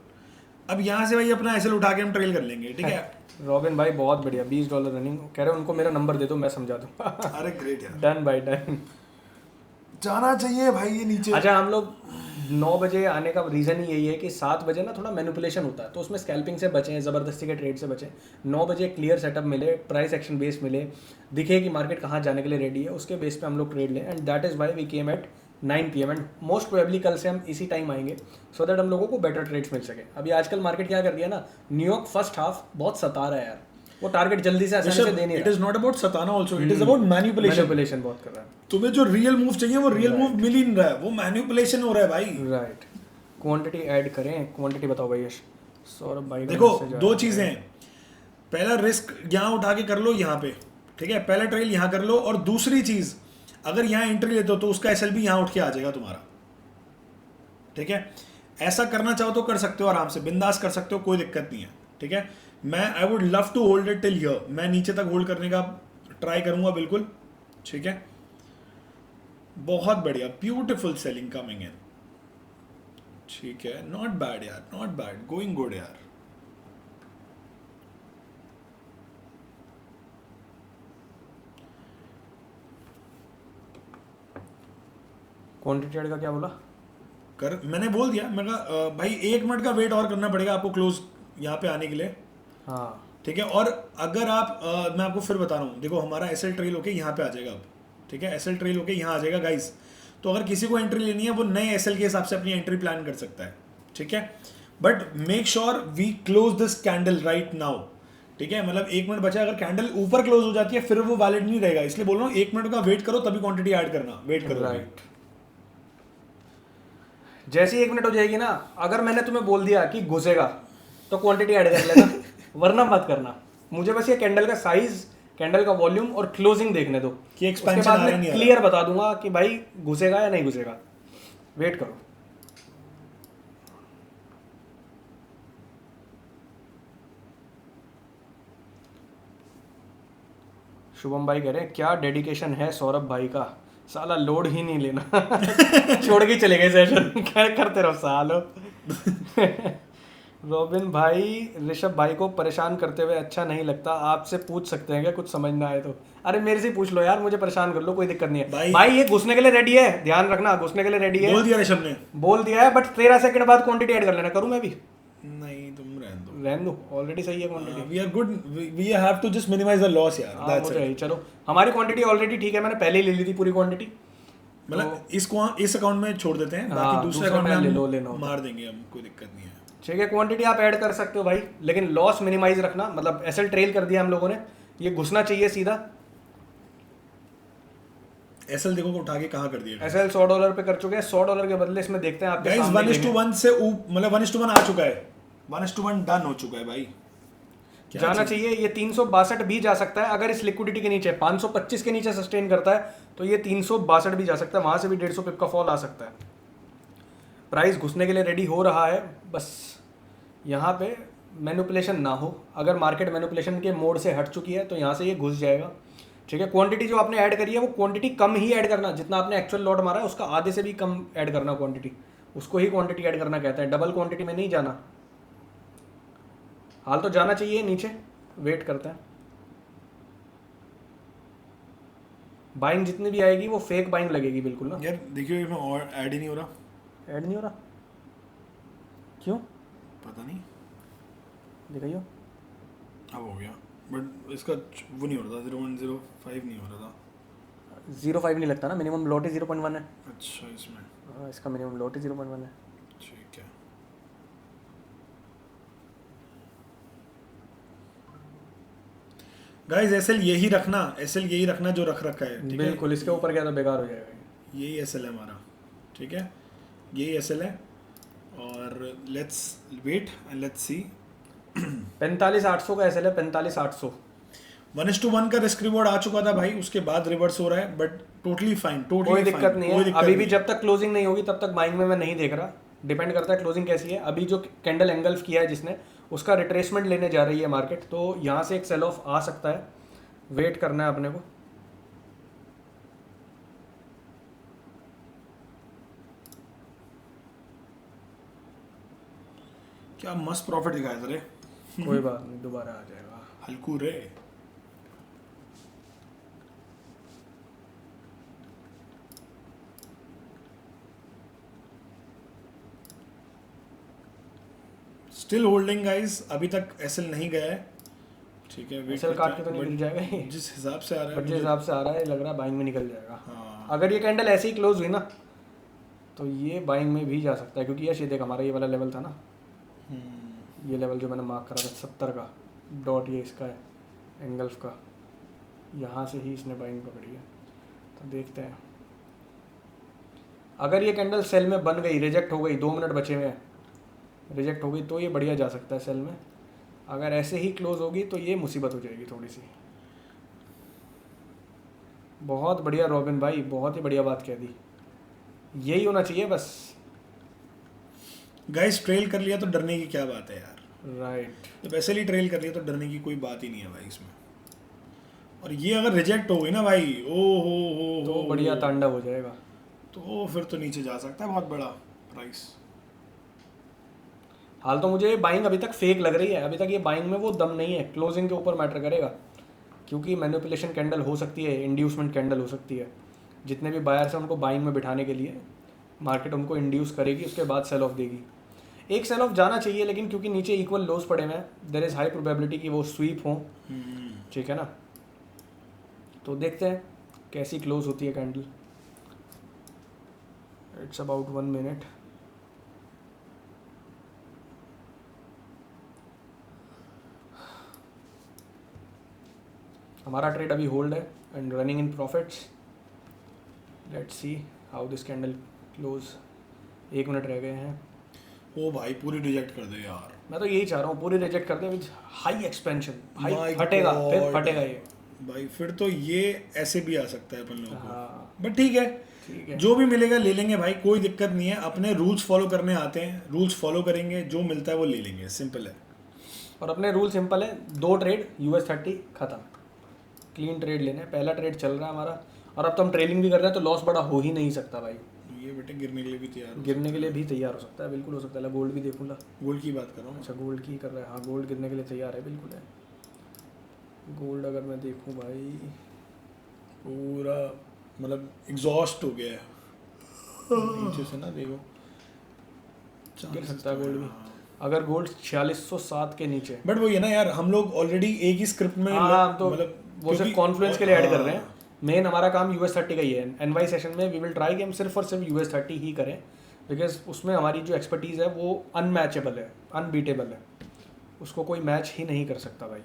अब यहाँ से भाई अपना एसएल उठा के हम ट्रेल कर लेंगे, ठीक है। रॉबिन भाई बहुत बढ़िया, $20 रनिंग, कह रहे हैं उनको मेरा नंबर दे दो मैं समझा दूंगा। अरे ग्रेट यार, डन बाय डन, जाना चाहिए भाई ये नीचे। अच्छा हम लोग 9 बजे आने का रीज़न ही यही है कि 7 बजे ना थोड़ा मैनिपुलेशन होता है, तो उसमें स्कैल्पिंग से बचें, ज़बरदस्ती के ट्रेड से बचें। 9 बजे क्लियर सेटअप मिले, प्राइस एक्शन बेस मिले, दिखे कि मार्केट कहाँ जाने के लिए रेडी है, उसके बेस पे हम लोग ट्रेड लें। And that is why we came at 9 PM and most probably कल से हम इसी टाइम आएंगे सो दैट हम लोगों को बेटर ट्रेड्स मिल सके। अभी आजकल मार्केट क्या कर रही है ना, न्यूयॉर्क फर्स्ट हाफ बहुत सता रहा है यार, वो टारगेट जल्दी से आसानी से देने, इट इज नॉट अबाउट सताना also, it is about manipulation बहुत कर रहा है। तुम्हें जो रियल मूव चाहिए वो रियल मूव मिल ही नहीं रहा है, वो मैनिपुलेशन हो रहा है भाई, राइट। क्वांटिटी ऐड करें, क्वांटिटी बताओ भाई यश। सौरभ भाई देखो दो चीजें हैं, पहला रिस्क यहाँ उठा के कर लो यहाँ पे, ठीक है, पहला ट्रेल यहाँ कर लो, और दूसरी चीज अगर यहाँ एंट्री लेते हो तो उसका एसएल भी यहाँ उठ के आ जाएगा तुम्हारा, ठीक है। ऐसा करना चाहो तो कर सकते हो, आराम से बिंदास कर सकते हो, कोई दिक्कत नहीं है, ठीक है। मैं I would love to hold it till here, मैं नीचे तक होल्ड करने का ट्राई करूंगा बिल्कुल, ठीक है। बहुत बढ़िया, ब्यूटीफुल सेलिंग कमिंग इन, ठीक है, नॉट बैड यार, नॉट बैड, गोइंग गुड यार। क्वांटिटी ऐड का क्या बोला कर, मैंने बोल दिया, मैं कहा भाई 1 मिनट का वेट और करना पड़ेगा आपको क्लोज यहाँ पे आने के लिए, हाँ ठीक है। और अगर आप मैं आपको फिर बता रहा हूँ, देखो हमारा एसएल ट्रेल होके यहाँ पे आ जाएगा अब, ठीक है, एसएल ट्रेल होके यहाँ आ जाएगा गाइस। तो अगर किसी को एंट्री लेनी है वो नए एसएल के हिसाब से अपनी एंट्री प्लान कर सकता है, ठीक है। But make sure we close this candle right now, ठीक है। मतलब 1 मिनट बचा, अगर कैंडल ऊपर क्लोज हो जाती है फिर वो वैलिड नहीं रहेगा, इसलिए बोल रहा हूँ 1 मिनट का वेट करो तभी क्वांटिटी ऐड करना, वेट करो, राइट। जैसे ही 1 मिनट हो जाएगी ना, अगर मैंने तुम्हें बोल दिया कि घुसेगा तो क्वांटिटी ऐड कर लेना, वरना मत करना। मुझे बस ये कैंडल का साइज, कैंडल का वॉल्यूम और क्लोजिंग देखने दो, कि एक्सपेंशन उसके बाद आ रहा है मैं नहीं क्लियर बता दूंगा कि भाई घुसेगा या नहीं घुसेगा, वेट करो। शुभम भाई कह रहे हैं क्या डेडिकेशन है सौरभ भाई का, साला लोड ही नहीं लेना। छोड़ के चले गए सेशन, क्या करते रहो सालो। रॉबिन भाई ऋषभ भाई को परेशान करते हुए अच्छा नहीं लगता, आपसे पूछ सकते हैं क्या, कुछ समझ ना आए तो? अरे मेरे से पूछ लो यार, मुझे परेशान कर लो, कोई दिक्कत नहीं है भाई- भाई। ये घुसने के लिए रेडी है, ध्यान रखना, घुसने के लिए रेडी है। बोल दिया ऋषभ ने। बोल दिया है, बट 13 सेकंड बाद क्वांटिटी ऐड कर लेना। करूँ मैं भी? नहीं तुम रहने दो। रहने दो, ऑलरेडी सही है quantity. We are good, we have to just minimise the loss यार, हाँ दैट्स मुझे इट। ही, चलो हमारी क्वांटिटी ऑलरेडी ठीक है, मैंने पहले ही ले ली थी पूरी क्वांटिटी। मतलब इस अकाउंट में छोड़ देते हैं, हाँ, बाकी दूसरे दूसरे अकाउंट में में हम ले लो, लेना होता। मार देंगे हम, कोई दिक्कत नहीं है। ठीक है, क्वांटिटी आप ऐड कर सकते हो भाई, लेकिन लॉस मिनिमाइज रखना। मतलब एसएल ट्रेल कर दिया हम लोगों ने, ये घुसना चाहिए सीधा। एसएल देखो को उठा के कहाँ कर दिया एसएल $100 पे कर चुके हैं, $100 के बदले इसमें देखते हैं आपके गाइस। सामने 1:1 से मतलब 1:1 आ चुका है, 1:1 डन हो चुका है भाई। क्या जाना चीज़? चाहिए। ये 362 भी जा सकता है अगर इस लिक्विडिटी के नीचे 525 के नीचे सस्टेन करता है, तो ये 362 भी जा सकता है, वहां से भी 150 पिप का फॉल आ सकता है। प्राइस घुसने के लिए रेडी हो रहा है, बस यहाँ पे मैनिपुलेशन ना हो। अगर मार्केट मैनिपुलेशन के मोड से हट चुकी है तो यहाँ से ये घुस जाएगा। ठीक है, क्वांटिटी जो आपने ऐड करी है वो क्वांटिटी कम ही ऐड करना, जितना आपने एक्चुअल लॉट मारा है उसका आधे से भी कम ऐड करना क्वांटिटी, उसको ही क्वांटिटी ऐड करना कहते हैं। डबल क्वांटिटी में नहीं जाना। हाल तो जाना चाहिए नीचे, वेट करते हैं। बाइंग जितनी भी आएगी वो फेक बाइंग लगेगी बिल्कुल ना। यार देखियो इसमें और ऐड ही नहीं हो रहा, ऐड नहीं हो रहा, क्यों? पता नहीं। दिखाइयो। अब हो गया, बट इसका वो नहीं हो रहा था, 0105 नहीं हो रहा था। 0.5 नहीं लगता ना, मिनिमम लॉट ही 0.1 है। अच्छा इसमें हाँ, इसका मिनिमम लॉट ही 0.1 है। ठीक है। गाइस एसएल यही रखना, एसएल यही रखना जो रख रखा है, ठीक है। बिल्कुल, इसके ऊपर क्या तो बेकार हो जाएगा। यही एसएल है हमारा, ठीक है, यही एसएल है। और let's wait and let's see. 45,800 का एसएल है, 45,800। 1:1 का रिस्क रिवॉर्ड आ चुका था भाई, उसके बाद रिवर्स हो रहा है, बट टोटली फाइन, टोटली कोई दिक्कत नहीं है। अभी भी जब तक क्लोजिंग नहीं होगी तब तक बाइंग में मैं नहीं देख रहा। डिपेंड करता है क्लोजिंग कैसी है। अभी जो कैंडल एंगल्फ किया है जिसने, उसका रिट्रेसमेंट लेने जा रही है मार्केट, तो यहाँ से एक सेल ऑफ आ सकता है। वेट करना है अपने को। क्या मस्त प्रॉफिट दिखाया था रे। कोई बात नहीं, दोबारा आ जाएगा। हल्कू रे। स्टिल होल्डिंग गाइस, अभी तक एसएल नहीं गया है, ठीक है। एसएल काट के तो नहीं मिल जाएगा ये, जिस हिसाब से आ रहा है बट जिस मुझे- हिसाब से आ रहा है लग रहा है बाइंग में निकल जाएगा। हाँ। अगर ये कैंडल ऐसे ही क्लोज हुई ना तो ये बाइंग में भी जा सकता है, क्योंकि ये देख हमारा ये वाला लेवल था ना, ये लेवल जो मैंने मार्क करा था 70 का डॉट, ये इसका है एंगल्फ का, यहाँ से ही इसने बाइंग पकड़ी है। तो देखते हैं, अगर ये कैंडल सेल में बन गई, रिजेक्ट हो गई, 2 मिनट बचे हुए हैं, रिजेक्ट हो गई तो ये बढ़िया जा सकता है सेल में। अगर ऐसे ही क्लोज होगी तो ये मुसीबत हो जाएगी थोड़ी सी। बहुत बढ़िया रॉबिन भाई, बहुत ही बढ़िया बात कह दी, यही होना चाहिए बस। गाइस ट्रेल कर लिया तो डरने की क्या बात है यार। राइट, जब ऐसे ही ट्रेल कर लिया तो डरने की कोई बात ही नहीं है भाई इसमें। और ये अगर रिजेक्ट हो गई ना भाई, ओ हो तो बढ़िया तांडव हो जाएगा। तो फिर तो नीचे जा सकता है बहुत बड़ा प्राइस। हाल तो मुझे बाइंग अभी तक फेक लग रही है, अभी तक ये बाइंग में वो दम नहीं है। क्लोजिंग के ऊपर मैटर करेगा, क्योंकि मैनिपुलेशन कैंडल हो सकती है, इंड्यूसमेंट कैंडल हो सकती है। जितने भी बायर्स हैं उनको बाइंग में बिठाने के लिए मार्केट उनको इंड्यूस करेगी, उसके बाद सेल ऑफ देगी। एक सेल ऑफ जाना चाहिए, लेकिन क्योंकि नीचे इक्वल लोस पड़े हुए हैं, देयर इज़ हाई प्रोबेबिलिटी कि वो स्वीप हों, ठीक है ना। तो देखते हैं कैसी क्लोज होती है कैंडल। It's about 1 minute. हमारा ट्रेड अभी होल्ड है and running in profits. Let's see how this candle close. 1 minute रह गए हैं। ओ भाई पूरी रिजेक्ट कर दे यार। मैं तो यही चाह रहा हूँ, पूरी रिजेक्ट कर दे with high expansion. My high फटेगा, फिर God. फटेगा ये। भाई फिर तो ये ऐसे भी आ सकता है अपन लोगों को, हाँ बट ठीक है, ठीक है। जो भी मिलेगा ले लेंगे भाई, कोई दिक्कत नहीं है। अपने रूल्स फॉलो करने आते हैं, रूल्स फॉलो करेंगे, जो मिलता है वो ले लेंगे, सिंपल है। और अपने रूल सिंपल है, 2 ट्रेड US30 खत्म, क्लीन ट्रेड लेने। पहला ट्रेड चल रहा है हमारा, और अब तो हम ट्रेलिंग भी कर रहे हैं तो लॉस बड़ा हो ही नहीं सकता भाई। ये बेटे, गिरने के लिए भी तैयार हो गिरने के लिए भी तैयार हो सकता है, बिल्कुल हो सकता है। गोल्ड भी देखूँ ला। गोल्ड की बात कर रहा हूँ। अच्छा गोल्ड की कर रहा है, हाँ गोल्ड गिरने के लिए तैयार है, बिल्कुल है। गोल्ड अगर मैं देखूँ भाई, पूरा मतलब एग्जॉस्ट हो गया है नीचे से ना, देखो गिर सकता है गोल्ड भी अगर गोल्ड 4607 के नीचे। बट वो ये ना यार, हम लोग ऑलरेडी एक ही स्क्रिप्ट में हाँ तो मतलब वो सिर्फ कॉन्फ्लुएंस के लिए ऐड कर रहे हैं। मेन हमारा काम US30 का ही है। एनवाई सेशन में वी विल ट्राई कि हम सिर्फ और सिर्फ US30 ही करें, बिकॉज उसमें हमारी जो एक्सपर्टीज़ है वो अनमैचेबल है, अनबीटेबल है, उसको कोई मैच ही नहीं कर सकता भाई।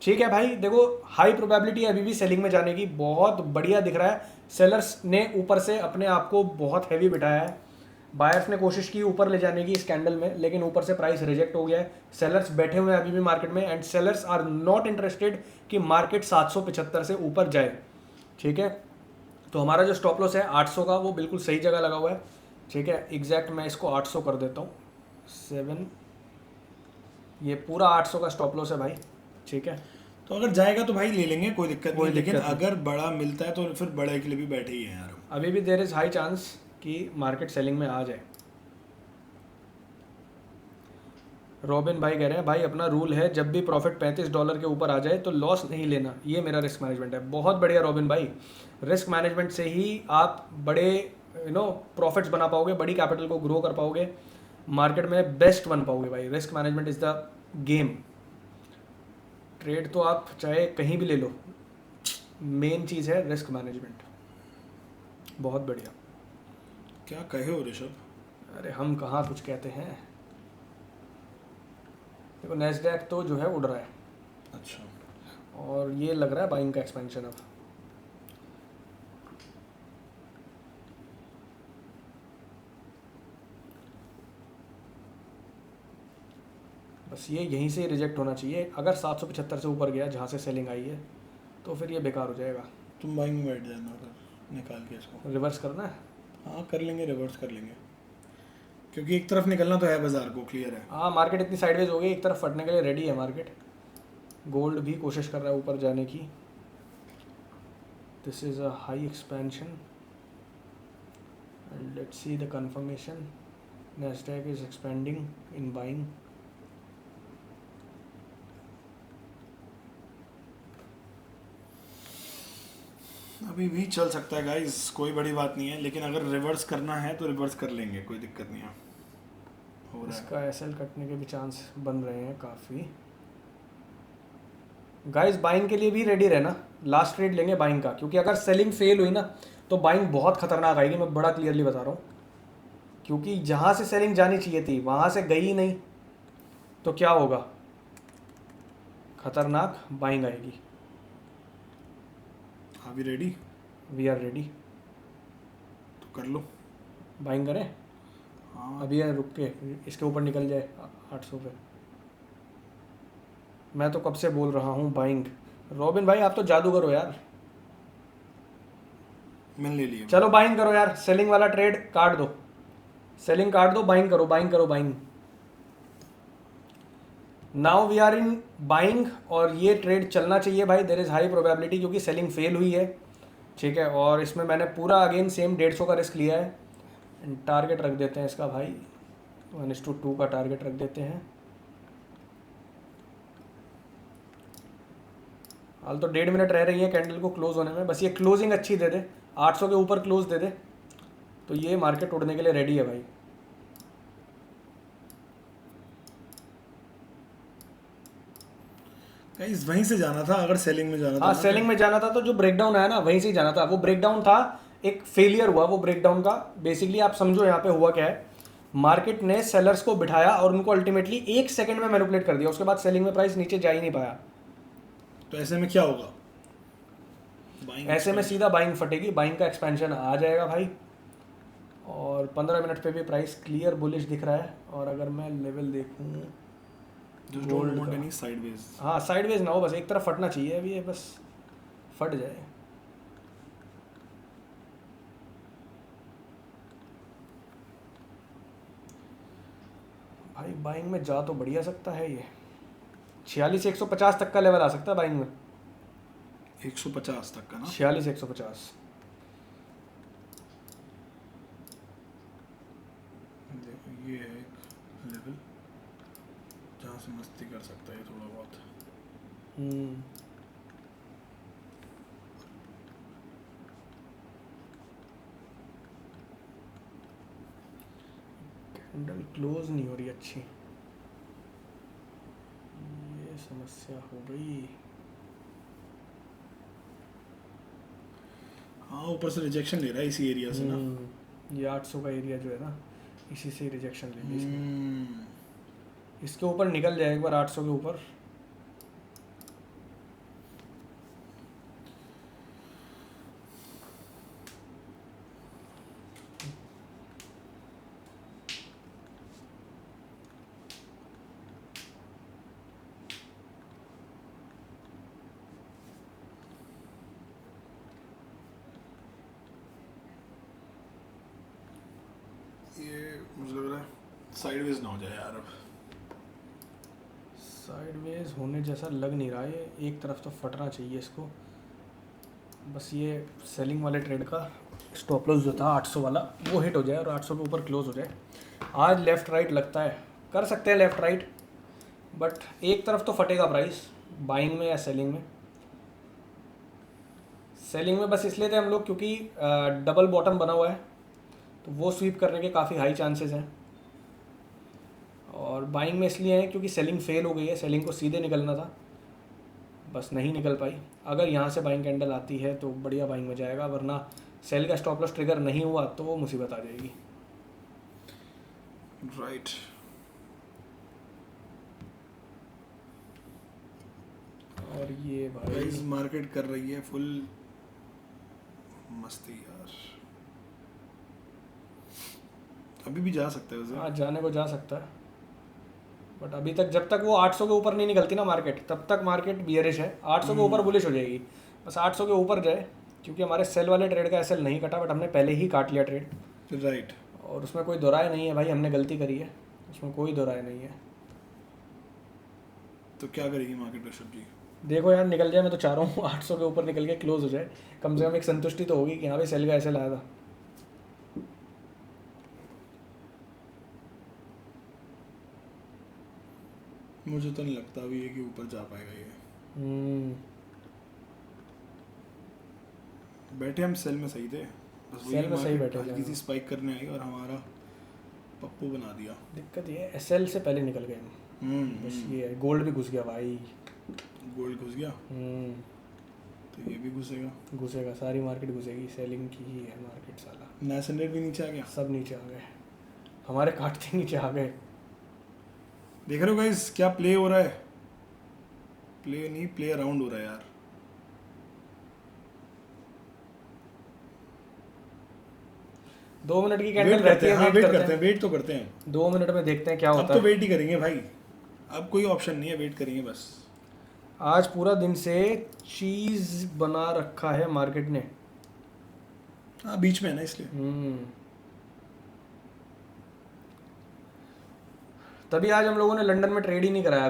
ठीक है भाई, देखो हाई प्रोबेबिलिटी है अभी भी सेलिंग में जाने की, बहुत बढ़िया दिख रहा है। सेलर्स ने ऊपर से अपने आप को बहुत हैवी बिठाया है, बायर्स ने कोशिश की ऊपर ले जाने की इस कैंडल में, लेकिन ऊपर से प्राइस रिजेक्ट हो गया है। सेलर्स बैठे हुए हैं अभी भी मार्केट में, and sellers are not interested कि मार्केट 775 से ऊपर जाए। ठीक है, तो हमारा जो स्टॉप लॉस है 800 का, वो बिल्कुल सही जगह लगा हुआ है। ठीक है, एग्जैक्ट मैं इसको 800 कर देता हूँ 7, ये पूरा 800 का स्टॉप लॉस है भाई। ठीक है, तो अगर जाएगा तो भाई ले लेंगे, कोई दिक्कत नहीं, लेकिन दिक्कत अगर बड़ा मिलता है तो फिर बड़े के लिए भी बैठे ही हैं यार। अभी भी देयर इज हाई चांस कि मार्केट सेलिंग में आ जाए। रॉबिन भाई कह रहे हैं भाई अपना रूल है जब भी प्रॉफिट $35 के ऊपर आ जाए तो लॉस नहीं लेना, ये मेरा रिस्क मैनेजमेंट है। बहुत बढ़िया रॉबिन भाई, रिस्क मैनेजमेंट से ही आप बड़े प्रॉफिट्स बना पाओगे, बड़ी कैपिटल को ग्रो कर पाओगे, मार्केट में बेस्ट बन पाओगे भाई। Risk management is the game. Trade तो आप चाहे कहीं भी ले लो, मेन चीज़ है रिस्क मैनेजमेंट। बहुत बढ़िया। क्या कहे हो ऋषभ? अरे हम कहाँ कुछ कहते हैं, देखो नैस्डैक तो जो है उड़ रहा है। अच्छा, और ये लग रहा है बाइंग का एक्सपेंशन अब। बस ये यहीं से रिजेक्ट होना चाहिए। अगर 775 से ऊपर गया जहाँ से सेलिंग आई है तो फिर ये बेकार हो जाएगा। तुम बाइंग में बैठ जाना, अगर निकाल के इसको रिवर्स करना है, हाँ कर लेंगे, रिवर्स कर लेंगे, क्योंकि एक तरफ निकलना तो है बाजार को, क्लियर है। हाँ मार्केट इतनी साइडवेज हो गई, एक तरफ फटने के लिए रेडी है मार्केट। गोल्ड भी कोशिश कर रहा है ऊपर जाने की। This is a high expansion and let's see the confirmation. Nasdaq is expanding in buying. अभी भी चल सकता है गाइस, कोई बड़ी बात नहीं है, लेकिन अगर रिवर्स करना है तो रिवर्स कर लेंगे, कोई दिक्कत नहीं है। हो रहा है इसका एसएल कटने के भी चांस बन रहे हैं काफ़ी। गाइस बाइंग के लिए भी रेडी रहना, लास्ट ट्रेड लेंगे बाइंग का, क्योंकि अगर सेलिंग फेल हुई ना तो बाइंग बहुत खतरनाक आएगी, मैं बड़ा क्लियरली बता रहा हूँ। क्योंकि जहाँ से सेलिंग जानी चाहिए थी वहाँ से गई ही नहीं, तो क्या होगा, खतरनाक बाइंग आएगी। अभी रेडी, वी आर रेडी, तो कर लो, बाइंग करें। हाँ अभी यार रुक के इसके ऊपर निकल जाए 800 पे। मैं तो कब से बोल रहा हूँ बाइंग। रॉबिन भाई आप तो जादू करो यार, मैंने ले लिया। चलो बाइंग करो यार, सेलिंग वाला ट्रेड काट दो, सेलिंग काट दो, बाइंग करो, बाइंग करो, buying. Now we are in buying, और ये ट्रेड चलना चाहिए भाई। देयर इज़ हाई प्रोबेबिलिटी, क्योंकि सेलिंग फेल हुई है। ठीक है, और इसमें मैंने पूरा अगेन सेम 150 का रिस्क लिया है। टारगेट रख देते हैं इसका भाई, 1:2 का टारगेट रख देते हैं। हाल तो 1.5 मिनट रह रही है कैंडल को क्लोज होने में, बस ये क्लोजिंग अच्छी दे दे, 800 के ऊपर क्लोज दे दे तो ये मार्केट उड़ने के लिए रेडी है भाई। गाइस वहीं से जाना था, अगर सेलिंग में जाना था हाँ ना, सेलिंग में जाना था, तो जो ब्रेकडाउन आया ना वहीं से ही जाना था। वो ब्रेकडाउन था, एक फेलियर हुआ वो ब्रेकडाउन का। बेसिकली आप समझो यहाँ पे हुआ क्या है, मार्केट ने सेलर्स को बिठाया और उनको अल्टीमेटली 1 सेकंड में मैनिपुलेट कर दिया। उसके बाद सेलिंग में प्राइस नीचे जा ही नहीं पाया। तो ऐसे में क्या होगा, ऐसे में सीधा बाइंग फटेगी, बाइंग का एक्सपेंशन आ जाएगा भाई। और 15 मिनट पे भी प्राइस क्लियर बुलिश दिख रहा है। और अगर मैं लेवल देखूँ, डोंट वांट एनी साइडवेज, हाँ साइडवेज ना हो, बस एक तरफ फटना चाहिए अभी, ये बस फट जाए। भाई बाइंग में जा तो बढ़िया सकता है ये, 46,150 तक का लेवल आ सकता है बाइंग में। 150 तक का ना, 46,150। देखो ये है एक लेवल जहाँ से मस्ती कर सकता है थोड़ा बहुत। कैंडल क्लोज नहीं हो रही अच्छी, ये समस्या हो गई। हाँ ऊपर से रिजेक्शन ले रहा है इसी एरिया से ना। ये 800 का एरिया जो है ना, इसी से रिजेक्शन ले ली इसने। हम्म, इसके ऊपर निकल जाए एक बार 800 के ऊपर, ये मुझे लग रहा है साइडवेज ना हो जाए यार अब। साइडवेज होने जैसा लग नहीं रहा है, एक तरफ तो फटना चाहिए इसको। बस ये सेलिंग वाले ट्रेड का स्टॉप लॉस जो था 800 वाला वो हिट हो जाए और 800 के ऊपर क्लोज हो जाए। आज लेफ़्ट राइट लगता है कर सकते हैं लेफ़्ट राइट, बट एक तरफ तो फटेगा प्राइस, बाइंग में या सेलिंग में। सेलिंग में बस इसलिए थे हम लोग क्योंकि डबल बॉटम बना हुआ है, तो वो स्वीप करने के काफ़ी हाई चांसेस हैं। और बाइंग में इसलिए है क्योंकि सेलिंग फेल हो गई है, सेलिंग को सीधे निकलना था, बस नहीं निकल पाई। अगर यहाँ से बाइंग कैंडल आती है तो बढ़िया बाइंग में जाएगा, वरना सेल का स्टॉप लॉस ट्रिगर नहीं हुआ तो मुसीबत आ जाएगी। राइट और ये प्राइस भाई मार्केट कर रही है फुल मस्ती यार। अभी भी जा सकता है उसे। आज जाने को जा सकता है, बट अभी तक जब तक वो 800 के ऊपर नहीं निकलती ना मार्केट, तब तक मार्केट बियरिश है। 800 के ऊपर बुलिश हो जाएगी, बस 800 के ऊपर जाए, क्योंकि हमारे सेल वाले ट्रेड का एसएल नहीं कटा, बट हमने पहले ही काट लिया ट्रेड। राइट और उसमें कोई दो राय नहीं है भाई, हमने गलती करी है, उसमें कोई दो राय नहीं है। तो क्या करेगी मार्केट ऋषभ जी? देखो यार निकल जाए, मैं तो चाह रहा हूँ 800 के ऊपर निकल के क्लोज हो जाए, कम से कम एक संतुष्टि तो होगी कि हाँ भाई सेल का एसएल आया था। मुझे तो नहीं लगता अभी ये कि ऊपर जा पाएगा ये। बैठे हम सेल में सही थे, बस वही सेल में सही बैठे थे हल्की सी हम। स्पाइक करने आई और हमारा पप्पू बना दिया। दिक्कत ये एसएल से पहले निकल गए हम, बस ये है। गोल्ड भी घुस गया भाई, गोल्ड घुस गया तो ये भी घुसेगा। घुसेगा, सारी मार्केट घुसेगी, सेलिंग की ही है मार्केट साला। नेशनल भी नीचे आ गया। सब नीचे आ गए, हमारे काटते नीचे आ गए। देख रहे हो गाइस क्या प्ले हो रहा है? प्ले नहीं, प्ले अराउंड हो रहा है यार। दो मिनट की कैंडल वेट रहती करते है, हैं, हाँ वेट वेट करते हैं, वेट तो करते हैं। 2 मिनट में देखते हैं क्या अब होता तो है। वेट ही करेंगे भाई, अब कोई ऑप्शन नहीं है, वेट करेंगे बस। आज पूरा दिन से चीज बना रखा है मार्केट ने। हाँ बीच में है ना इसलिए। तभी आज हम लोगों ने लंदन में ट्रेड ही नहीं कराया,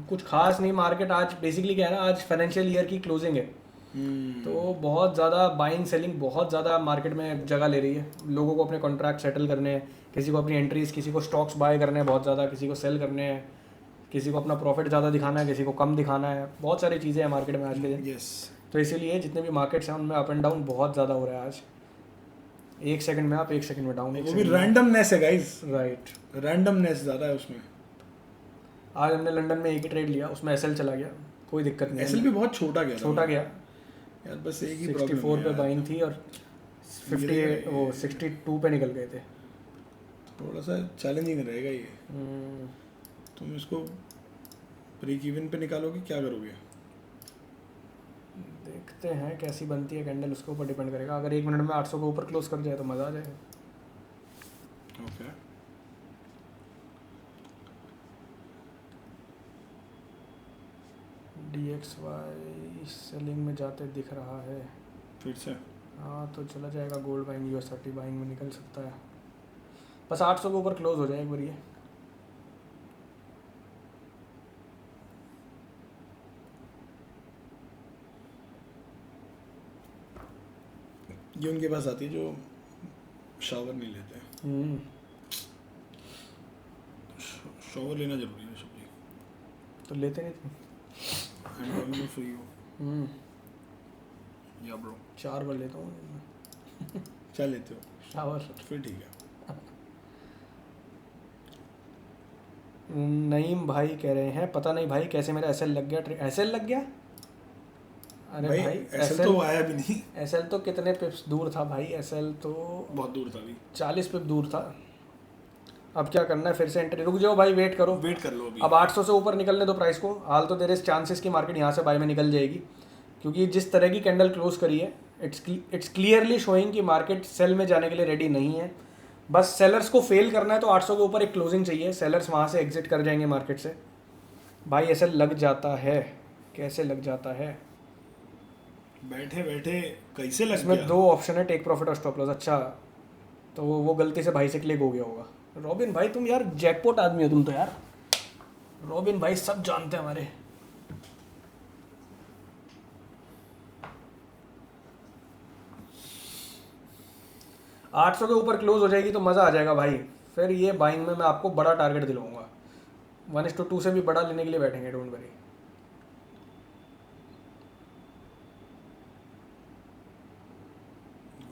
कुछ खास नहीं। मार्केट आज बेसिकली क्या है ना, आज फाइनेंशियल ईयर की क्लोजिंग है, तो बहुत ज़्यादा बाइंग सेलिंग बहुत ज़्यादा मार्केट में जगह ले रही है। लोगों को अपने कॉन्ट्रैक्ट सेटल करने हैं, किसी को अपनी एंट्रीज, किसी को स्टॉक्स बाय करने हैं बहुत ज़्यादा, किसी को सेल करने हैं, किसी को अपना प्रॉफिट ज़्यादा दिखाना है, किसी को कम दिखाना है। बहुत सारी चीज़ें हैं मार्केट में आज के दिन। यस तो इसीलिए जितने भी मार्केट्स हैं उनमें अप एंड डाउन बहुत ज़्यादा हो रहा है आज। 1 सेकंड में अप, 1 सेकंड में डाउन, वो भी रैंडमनेस है गाइस, राइट। रैंडमनेस ज़्यादा है उसमें। आज हमने लंदन में एक ही ट्रेड लिया, उसमें एसएल चला गया, कोई दिक्कत नहीं। एसएल भी बहुत छोटा गया था, छोटा गया, यार बस एक ही 64 पे प्रॉब्लम बाइंग थी और 58 वो 62 पे निकल गए थे। थोड़ा सा चैलेंजिंग रहेगा ये। तुम इसको ब्रेक इवन पे निकालोगे, क्या करोगे? देखते हैं कैसी बनती है कैंडल, उसके ऊपर डिपेंड करेगा। अगर 1 मिनट में 800 के ऊपर क्लोज कर जाए तो मज़ा आ जाएगा। ओके DXY सेलिंग में जाते दिख रहा है फिर से। हाँ तो चला जाएगा। गोल्ड बाइंग US30 बाइंग में निकल सकता है, बस 800 के ऊपर क्लोज हो जाए एक बार ये उनके पास आती है जो शावर नहीं लेते। शॉवर लेना जरूरी है ऋषभ जी। तो लेते नहीं थे। एंड फ्री हो या ब्रो? 4 बार लेता हूँ क्या लेते हो? शावर। फिर ठीक है। नईम भाई कह रहे हैं पता नहीं भाई कैसे मेरा एसएल लग गया। एसएल लग गया? अरे भाई एसएल तो आया भी नहीं। एसएल तो कितने पिप्स दूर था भाई, एसएल तो बहुत दूर था अभी, 40 पिप दूर था। अब क्या करना है, फिर से एंट्री? रुक जाओ भाई, वेट करो, वेट कर लो अभी। अब 800 से ऊपर निकलने दो प्राइस को। हाल तो देर इज चांसेस की मार्केट यहाँ से बाय में निकल जाएगी, क्योंकि जिस तरह की कैंडल क्लोज करी है इट्स क्लियरली शोइंग कि मार्केट सेल में जाने के लिए रेडी नहीं है। बस सेलर्स को फेल करना है तो 800 के ऊपर एक क्लोजिंग चाहिए, सेलर्स वहाँ से एग्जिट कर जाएंगे मार्केट से। भाई ऐसे लग जाता है, कैसे लग जाता है? बैठे बैठे कैसे लग इसमें गया? 2 ऑप्शन है, टेक प्रॉफिट और स्टॉप लॉस। अच्छा, तो वो गलती से भाई से क्लिक हो गया होगा। रॉबिन भाई तुम यार जैकपॉट आदमी हो तुम तो यार। रॉबिन भाई सब जानते हैं हमारे। आठ सौ के ऊपर क्लोज हो जाएगी तो मज़ा आ जाएगा भाई। फिर ये बाइंग में मैं आपको बड़ा टारगेट दिलाऊंगा, 1:2 से भी बड़ा लेने के लिए बैठेंगे, डोंट वरी।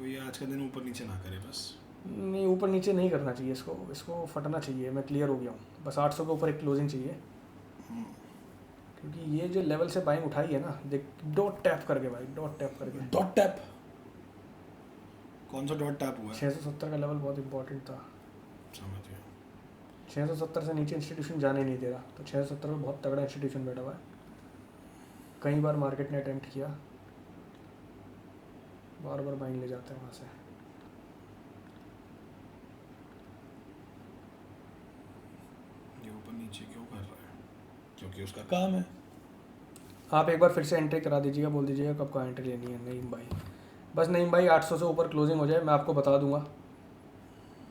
ये आज का दिन ऊपर नीचे ना करे बस। नहीं, ऊपर नीचे नहीं करना चाहिए इसको, इसको फटना चाहिए। मैं क्लियर हो गया हूँ, बस 800 के ऊपर एक क्लोजिंग चाहिए, क्योंकि ये जो लेवल से बाइंग उठाई है ना, देख डॉट टैप करके भाई, डॉट टैप करके। Dot tap? कौन सा डॉट टैप हुआ है? 670 का लेवल बहुत इंपॉर्टेंट था, समझ गया। 670 से नीचे इंस्टीट्यूशन जाने नहीं दे रहा, तो 670 में बहुत तगड़ा इंस्टीट्यूशन बैठा हुआ है। कई बार मार्केट ने अटेम्प्ट किया, बार बार बाइंग ले जाते हैं वहाँ से। ये ऊपर नीचे क्यों कर रहा है? क्योंकि उसका काम है। आप एक बार फिर से एंट्री करा दीजिएगा, बोल दीजिएगा कब का एंट्री लेनी है। नईम भाई, बस नईम भाई 800 से ऊपर क्लोजिंग हो जाए मैं आपको बता दूंगा।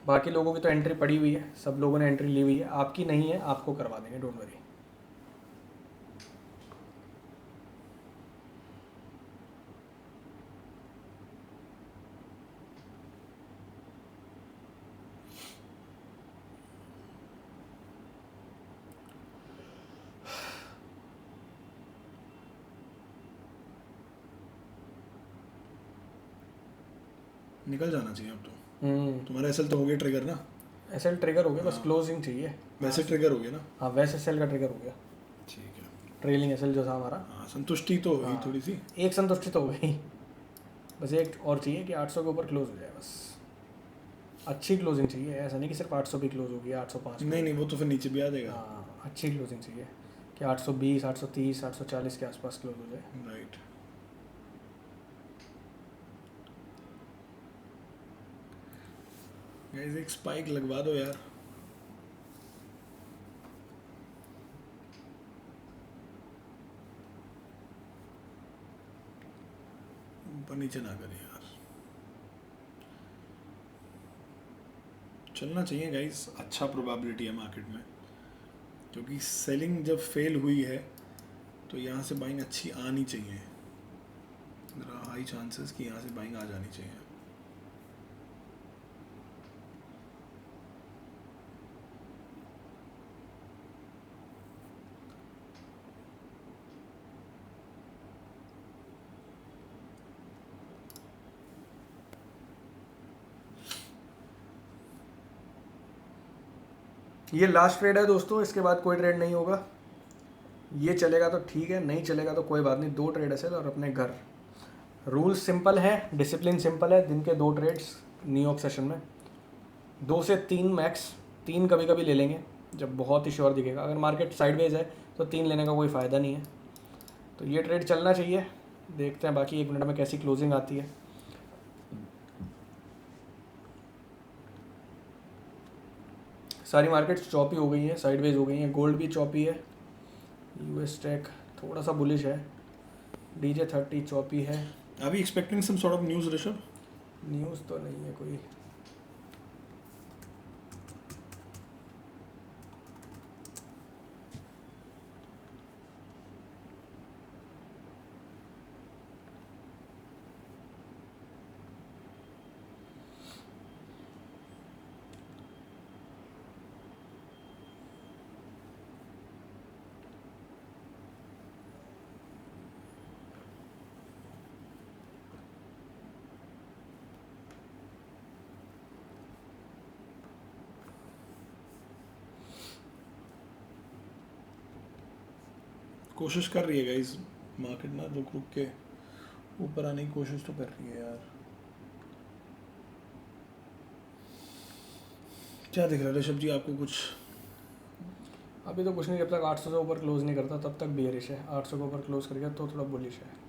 बाकी लोगों की तो एंट्री पड़ी हुई है, सब लोगों ने एंट्री ली हुई है, आपकी नहीं है, आपको करवा देंगे, डोंट वरी। निकल जाना चाहिए अब तो। हम्म, तुम्हारा एसएल तो हो गया ट्रिगर ना? एसएल ट्रिगर हो गया, बस हाँ। क्लोजिंग चाहिए। वैसे ट्रिगर हो गया ना? हाँ, वैसे एसएल का ट्रिगर हो गया, ठीक है। ट्रेलिंग एसएल जो था हमारा। हाँ, संतुष्टि तो हुई हाँ। थोड़ी सी। एक संतुष्टि तो हो गई, बस एक और चाहिए कि 800 के ऊपर क्लोज हो जाए बस। अच्छी क्लोजिंग चाहिए, ऐसा नहीं कि सिर्फ 800 भी क्लोज हो गया, 805। नहीं नहीं, वो तो फिर नीचे भी आ जाएगा। हाँ, अच्छी क्लोजिंग चाहिए कि 820, 830, 840 के आसपास क्लोज हो जाए। राइट। गाइस एक स्पाइक लगवा दो यार। ऊपर नीचे ना करें यार, चलना चाहिए गाइस। अच्छा प्रोबेबिलिटी है मार्केट में, क्योंकि सेलिंग जब फेल हुई है तो यहाँ से बाइंग अच्छी आनी चाहिए। हाई चांसेस कि यहाँ से बाइंग आ जानी चाहिए। ये लास्ट ट्रेड है दोस्तों, इसके बाद कोई ट्रेड नहीं होगा। ये चलेगा तो ठीक है, नहीं चलेगा तो कोई बात नहीं। 2 ट्रेड है और अपने घर। रूल्स सिंपल है, डिसिप्लिन सिंपल है। दिन के 2 ट्रेड्स न्यूयॉर्क सेशन में, 2 से 3 मैक्स। 3 कभी कभी ले लेंगे जब बहुत ही श्योर दिखेगा। अगर मार्केट साइडवेज है तो 3 लेने का कोई फ़ायदा नहीं है। तो ये ट्रेड चलना चाहिए, देखते हैं बाकी 1 मिनट में कैसी क्लोजिंग आती है। सारी मार्केट्स चॉपी हो गई हैं, साइडवेज हो गई हैं। गोल्ड भी चॉपी है, यूएस टेक थोड़ा सा बुलिश है, DJ30 चॉपी है। अभी expecting some sort of news Rishabh? News तो नहीं है कोई। कोशिश कर रही है गाइस मार्केट ना रुक रुक के ऊपर आने की कोशिश तो कर रही है यार। क्या दिख रहा है ऋषभ जी आपको कुछ? अभी तो कुछ नहीं, जब तक 800 से ऊपर क्लोज नहीं करता तब तक बेयरिश है। 800 के ऊपर क्लोज कर गया तो थोड़ा बुलिश है।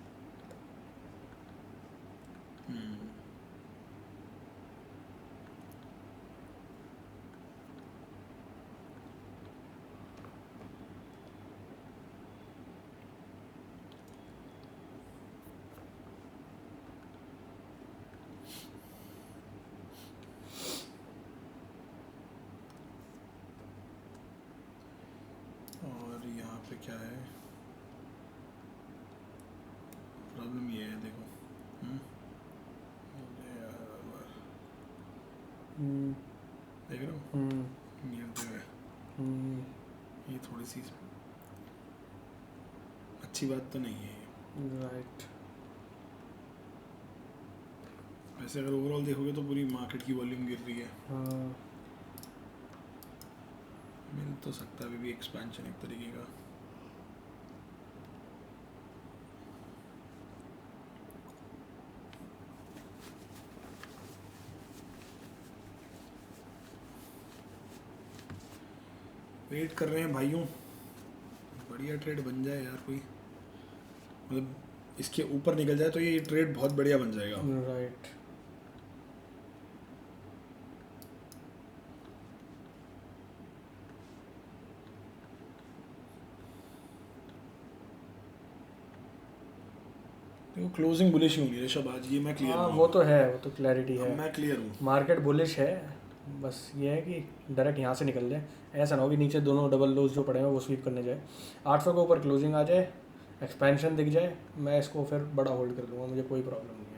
और यहाँ पे क्या है प्रॉब्लम ये है देखो। ये यार, देख रहे हो गिरते हुए, ये थोड़ी सी अच्छी बात तो नहीं है। राइट। वैसे अगर ओवरऑल देखोगे तो पूरी मार्केट की वॉल्यूम गिर रही है। हाँ, मिल तो सकता है अभी भी एक्सपेंशन एक तरीके का। वेट कर रहे हैं भाइयों, बढ़िया ट्रेड बन जाए यार कोई, मतलब इसके ऊपर निकल जाए तो ये ट्रेड बहुत बढ़िया बन जाएगा। राइट। देखो क्लोजिंग बुलिश ही होगी ऋषभ आज, ये मैं क्लियर हाँ हूँ। वो तो है, वो तो क्लैरिटी है। मैं क्लियर हूँ। मार्केट बुलिश है, बस ये है कि डायरेक्ट यहाँ से निकल जाए। ऐसा ना हो कि नीचे दोनों डबल लोज जो पड़े हैं वो स्वीप करने जाए। 800 के ऊपर क्लोजिंग आ जाए, एक्सपेंशन दिख जाए, मैं इसको फिर बड़ा होल्ड कर लूँगा, मुझे कोई प्रॉब्लम नहीं है।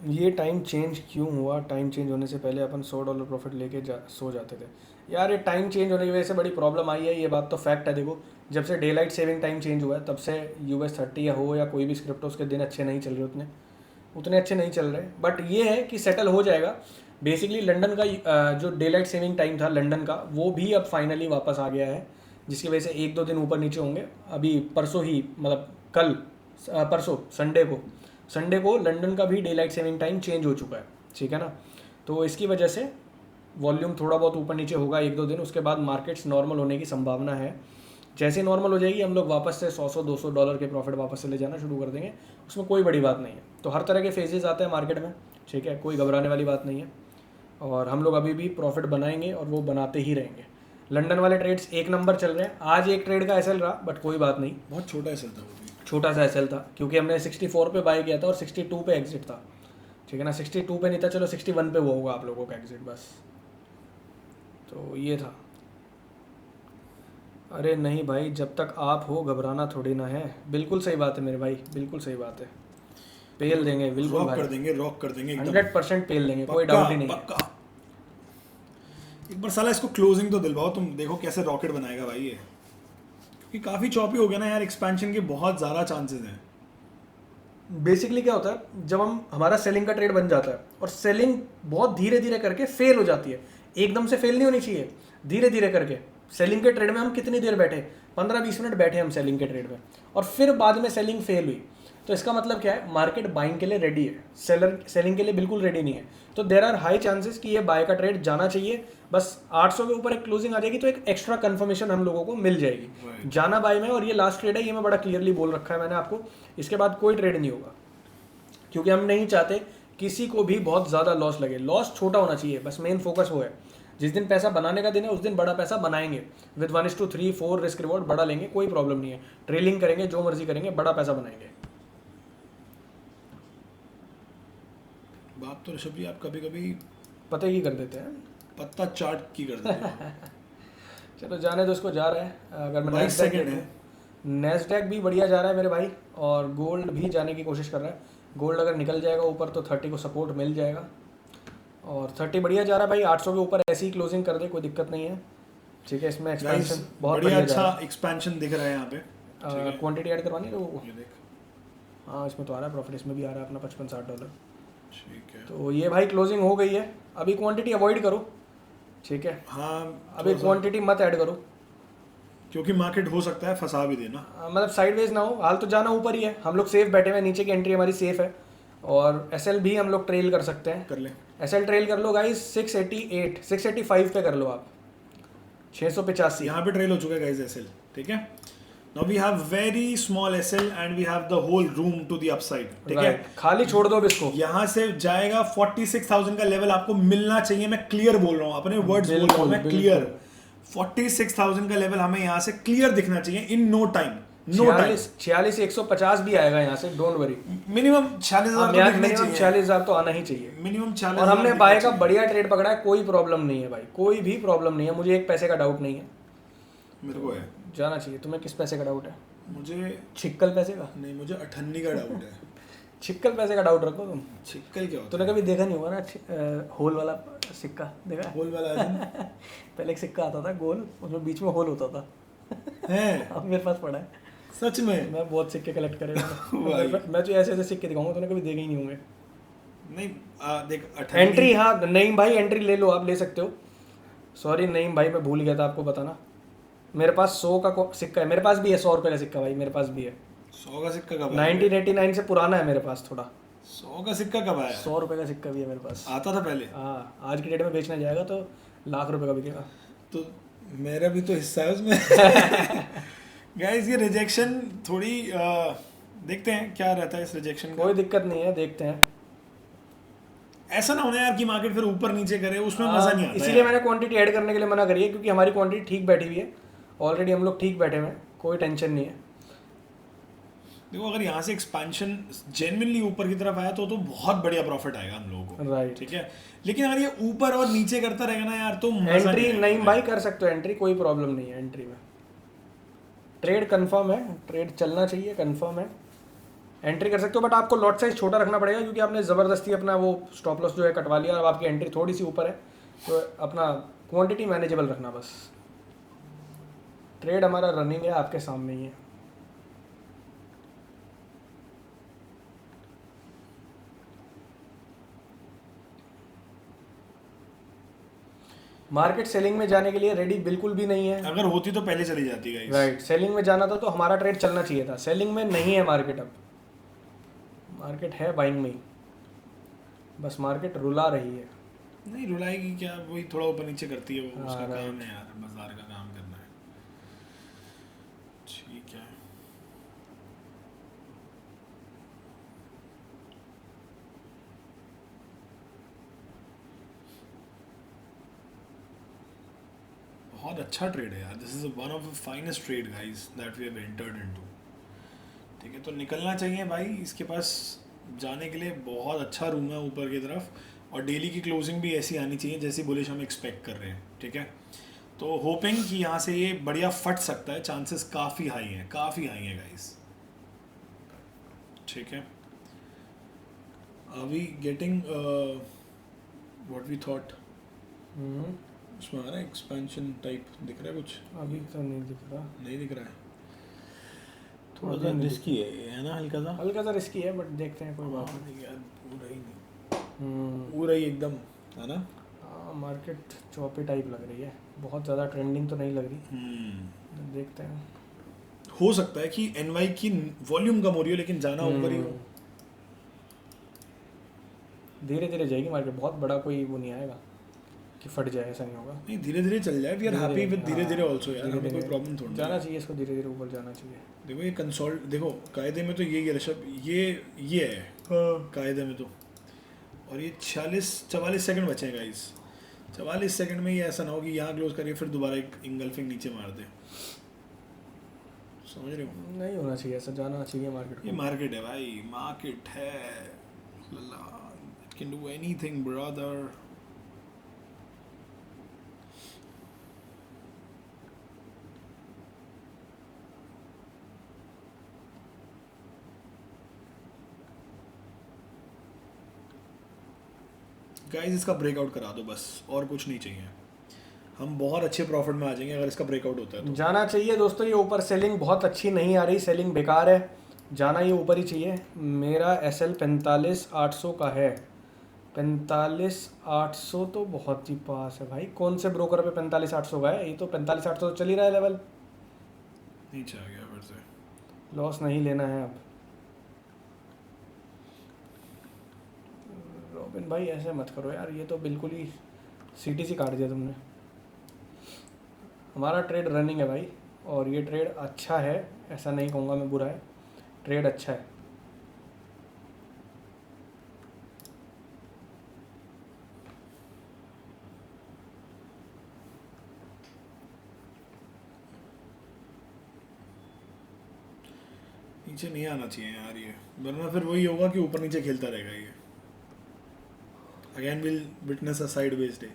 ये टाइम चेंज क्यों हुआ? टाइम चेंज होने से पहले अपन $100 प्रॉफिट लेके सो जाते थे। यार ये टाइम चेंज होने की वजह से बड़ी प्रॉब्लम आई है, ये बात तो फैक्ट है। देखो जब से day light saving time change हुआ है तब से US30 या हो या कोई भी क्रिप्टो, उसके दिन अच्छे नहीं चल रहे, उतने अच्छे नहीं चल रहे। बट ये है कि सेटल हो जाएगा। बेसिकली लंदन का जो डे लाइट सेविंग टाइम था लंदन का, वो भी अब फाइनली वापस आ गया है, जिसकी वजह से 1-2 दिन ऊपर नीचे होंगे। अभी परसों ही, मतलब कल, परसों संडे को लंदन का भी day light saving time change हो चुका है, ठीक है ना। तो इसकी वजह से वॉल्यूम थोड़ा बहुत ऊपर नीचे होगा 1-2 दिन, उसके बाद मार्केट्स नॉर्मल होने की संभावना है। जैसे नॉर्मल हो जाएगी हम लोग वापस से $100-200 के प्रॉफिट वापस से ले जाना शुरू कर देंगे, उसमें कोई बड़ी बात नहीं है। तो हर तरह के फेजेस आते हैं मार्केट में, ठीक है, कोई घबराने वाली बात नहीं है। और हम लोग अभी भी प्रॉफिट बनाएंगे और वो बनाते ही रहेंगे। लंदन वाले ट्रेड्स एक नंबर चल रहे हैं। आज एक ट्रेड का एसएल रहा, बट कोई बात नहीं, बहुत छोटा एसएल था वो भी, छोटा सा एसएल था, क्योंकि हमने 64 पे बाय किया था और 62 पे एग्जिट था, ठीक है ना। 62 पे नहीं था, चलो 61 पे वो होगा आप लोगों का एग्जिट, बस। तो ये था। अरे नहीं भाई, जब तक आप हो घबराना थोड़ी ना है। बिल्कुल सही बात है मेरे भाई, बिल्कुल सही बात है। पेल देंगे बिल्कुल रॉक भाई, कर देंगे एकदम 100% पेल देंगे, कोई पक्का, डाउट ही नहीं है। पक्का। एक बार साला इसको क्लोजिंग तो दिलवाओ, तुम देखो कैसे रॉकेट बनाएगा भाई ये, क्योंकि काफी चॉपी हो गया ना यार, एक्सपेंशन के बहुत ज्यादा चांसेस हैं। बेसिकली क्या होता है, जब हमारा सेलिंग का ट्रेड बन जाता है और सेलिंग बहुत धीरे धीरे करके फेल हो जाती है, एकदम से फेल नहीं होनी चाहिए, धीरे धीरे करके। सेलिंग के ट्रेड में हम कितनी देर बैठे, 15-20 मिनट बैठे हम सेलिंग के ट्रेड में, और फिर बाद में सेलिंग फेल हुई, तो इसका मतलब क्या है, मार्केट बाइंग के लिए रेडी है, सेलिंग के लिए बिल्कुल रेडी नहीं है। तो देर आर हाई चांसेस कि ये बाय का ट्रेड जाना चाहिए। बस 800 के ऊपर एक क्लोजिंग आ जाएगी तो एक एक्स्ट्रा कंफर्मेशन हम लोगों को मिल जाएगी, जाना बाय में। और ये लास्ट ट्रेड है, ये मैं बड़ा क्लियरली बोल रखा है मैंने आपको, इसके बाद कोई ट्रेड नहीं होगा, क्योंकि हम नहीं चाहते किसी को भी बहुत ज़्यादा लॉस लगे। लॉस छोटा होना चाहिए, बस मेन फोकस वो है। जिस दिन पैसा बनाने का दिन है उस दिन बड़ा पैसा बनाएंगे, विद 1:3-4 रिस्क रिवॉर्ड बड़ा लेंगे, कोई प्रॉब्लम नहीं है। ट्रेलिंग करेंगे, जो मर्जी करेंगे, बड़ा पैसा बनाएंगे। बात तो ऋषभ जी आप कभी कभी पता ही कर देते हैं, पत्ता चाट की कर देते हो। चलो जाने दो, उसको जा रहा है। अगर मैं 22 सेकंड है। नेस्डैक भी बढ़िया जा रहा है मेरे भाई, और गोल्ड भी जाने की कोशिश कर रहा है। गोल्ड अगर निकल जाएगा ऊपर तो 30 को सपोर्ट मिल जाएगा, और 30 बढ़िया जा रहा है भाई। 800 के ऊपर ऐसी ही क्लोजिंग कर दे, कोई दिक्कत नहीं है। ठीक है, इसमें गाइस एक्सपेंशन बहुत बढ़िया बढ़िया अच्छा एक्सपेंशन दिख रहा है यहाँ पे। है। क्वांटिटी ऐड करवानी है लोगों को? ये देख, हाँ, इसमें तो आ रहा है प्रॉफिट, इसमें भी आ रहा है अपना $55-60। ठीक है। तो ये भाई क्लोजिंग हो गई है, अभी क्वांटिटी अवॉइड करो, ठीक है, हाँ अभी थोड़ा सा, क्वांटिटी मत ऐड करो। क्योंकि मार्केट हो सकता है फंसा भी देना। मतलब साइडवेज ना हो, हाल तो जाना ऊपर ही है, हम लोग सेफ बैठे हुए हैं, नीचे की एंट्री हमारी सेफ है। और एसएल भी हम लोग ट्रेल कर सकते हैं, कर ले। एसएल ट्रेल कर लो गाइस 688 685 पे कर लो आप, 685। यहाँ पे ट्रेल हो चुका है गाइस एसएल, ठीक है। Now we have very small SL and we have the whole room to the upside, ठीक है। खाली छोड़ दो अब इसको। यहाँ से जाएगा 46,000 का लेवल आपको मिलना चाहिए, मैं क्लियर बोल रहा हूँ, अपने वर्ड्स बोल रहा हूँ मैं, क्लियर 46,000 का लेवल हमें यहाँ से क्लियर दिखना चाहिए in no time, no time. 46,150 भी आएगा यहाँ से, डोंट वरी। मिनिमम 40,000 मिनिमम 40,000 तो आना ही चाहिए। मिनिमम 40,000। और हमने बाय का बढ़िया ट्रेड पकड़ा है, कोई प्रॉब्लम नहीं है भाई, कोई भी प्रॉब्लम नहीं है, मुझे एक पैसे का डाउट नहीं है। मेरे को है, जाना चाहिए। तुम्हें किस पैसे का डाउट है? मुझे छिक्कल पैसे का? नहीं, मुझे 98 का डाउट है। छिक्कल पैसे का डाउट रखो तुम। छिक्कल क्या होता तूने कभी देखा नहीं होगा ना होल वाला सिक्का, देखा है? है? होल वाला है पहले एक सिक्का आता था गोल, उसमें बीच में होल होता था। हैं? अब मेरे पास पड़ा है, सच में? मैं बहुत सिक्के कलेक्ट करे भाई। मैं तो ऐसे ऐसे सिक्के दिखाऊंगा, तूने कभी देखे ही नहीं होंगे। नहीं देख, एंट्री, हाँ नईम भाई एंट्री ले लो, आप ले सकते हो। सॉरी नईम भाई, मैं भूल गया था आपको बताना, मेरे पास 100 का सिक्का है, मेरे पास भी है 100 रुपये का सिक्का भाई, मेरे पास भी है। 100 का सिक्का कब आया? 1989 से पुराना है मेरे पास थोड़ा। 100 का सिक्का कब आया? 100 रुपये का सिक्का भी है मेरे पास। आता था पहले? हाँ, आज की डेट में बेचने जाएगा तो ₹1,00,000 का बिकेगा। तो मेरा भी तो हिस्सा है उसमें। गाइस ये रिजेक्शन थोड़ी देखते हैं क्या रहता है इस रिजेक्शन का। कोई दिक्कत नहीं है, देखते हैं। ऐसा ना होना यार कि मार्केट फिर ऊपर नीचे करे, उसमें मजा नहीं आता इसीलिए मैंने क्वांटिटी ऐड करने के लिए मना करी है, क्योंकि हमारी क्वांटिटी ठीक बैठी हुई है ऑलरेडी, हम लोग ठीक बैठे हुए हैं, कोई टेंशन नहीं है। देखो अगर यहाँ से एक्सपेंशन जेन्युइनली ऊपर की तरफ आया तो बहुत बढ़िया प्रॉफिट आएगा हम लोगों को, राइट। ठीक है। लेकिन अगर ये ऊपर और नीचे करता रहेगा ना यार तो मजा एंट्री नहीं नहीं भाई कर सकते हो, एंट्री कोई प्रॉब्लम नहीं है, एंट्री में ट्रेड कंफर्म है, ट्रेड चलना चाहिए, कंफर्म है, एंट्री कर सकते हो। बट आपको लॉट साइज छोटा रखना पड़ेगा, क्योंकि आपने ज़बरदस्ती अपना वो स्टॉप लॉस जो है कटवा लिया, अब आपकी एंट्री थोड़ी सी ऊपर है, तो अपना क्वांटिटी मैनेजेबल रखना बस। ट्रेड हमारा रनिंग है, आपके सामने ही है। मार्केट सेलिंग में जाने के लिए रेडी बिल्कुल भी नहीं है। अगर होती तो पहले चली जाती गाइस। राइट, सेलिंग में जाना था तो हमारा ट्रेड चलना चाहिए था, सेलिंग में नहीं है मार्केट, अब मार्केट है बाइंग में ही, बस मार्केट रुला रही है। नहीं रुलाएगी क्या, वही थोड़ा ऊपर नीचे करती है वो, हाँ, उसका right. काम है यार, बाजार का काम करना है, ठीक है। बहुत अच्छा ट्रेड है यार, this is one of the finest trade guys that we have entered into, ठीक है। तो निकलना चाहिए भाई, इसके पास जाने के लिए बहुत अच्छा रूम है ऊपर की तरफ, और डेली की क्लोजिंग भी ऐसी आनी चाहिए जैसी बुलिश हम एक्सपेक्ट कर रहे हैं, ठीक है। तो होपिंग कि यहाँ से ये बढ़िया फट सकता है, चांसेस काफ़ी हाई हैं, काफ़ी हाई हैं गाइस, ठीक है। Are we getting what we thought? उसमें आ रहा है एक्सपेंशन टाइप, दिख रहा है कुछ? अभी तो नहीं दिख रहा, नहीं दिख रहा है, थोड़ा अभी सा नहीं रिस्की है ना, हल्का सा। हल्का सा रिस्की है, बट देखते हैं, कोई बात नहीं यार, पूरा ही नहीं, नहीं। पूरा ही एकदम है ना। हाँ, मार्केट चौपी टाइप लग रही है, बहुत ज़्यादा ट्रेंडिंग तो नहीं लग रही, देखते हैं। हो सकता है कि एनवाई की वॉल्यूम कम हो रही हो लेकिन जाना ऊपर ही हो। धीरे धीरे जाएगी मार्केट, बहुत बड़ा कोई वो नहीं आएगा कि फट जाए, ऐसा नहीं होगा। नहीं धीरे धीरे चल जाए, वी आर हैप्पी विद धीरे धीरे आल्सो यार, हमें कोई प्रॉब्लम थोड़ी जाना चाहिए इसको, धीरे धीरे ऊपर जाना चाहिए। देखो ये कंसोल्ट, देखो कायदे में तो ये ऋषभ, ये है कायदे में तो, और ये 44 सेकंड बचे हैं गाइस, 44 सेकंड में ये ऐसा ना हो कि यहाँ क्लोज करिए फिर दोबारा एक इंगल्फिंग नीचे मार दे, समझ रहे हो? नहीं होना चाहिए ऐसा, जाना चाहिए मार्केट ये मार्केट है भाई, मार्केट है, it can do anything brother. Guys इसका ब्रेकआउट करा दो बस, और कुछ नहीं चाहिए, हम बहुत अच्छे प्रॉफिट में आ जाएंगे अगर इसका ब्रेकआउट होता है तो। जाना चाहिए दोस्तों, ये ऊपर सेलिंग बहुत अच्छी नहीं आ रही, सेलिंग बेकार है, जाना ये ऊपर ही चाहिए। मेरा एस एल 45,800 का है। 45,800 तो बहुत ही पास है भाई, कौन से ब्रोकर पे 45,800 का है? ये तो 45,800 तो चल ही रहा है लेवल। नीचे आ गया फिर से। लॉस नहीं लेना है अब। रॉबिन भाई ऐसे मत करो यार, ये तो बिल्कुल ही सीटीसी काट दिया तुमने। हमारा ट्रेड रनिंग है भाई, और ये ट्रेड अच्छा है, ऐसा नहीं कहूँगा मैं बुरा है, ट्रेड अच्छा है। नीचे नहीं आना चाहिए यार ये, वरना फिर वही होगा कि ऊपर नीचे खेलता रहेगा ये। Again will witness a sideways day.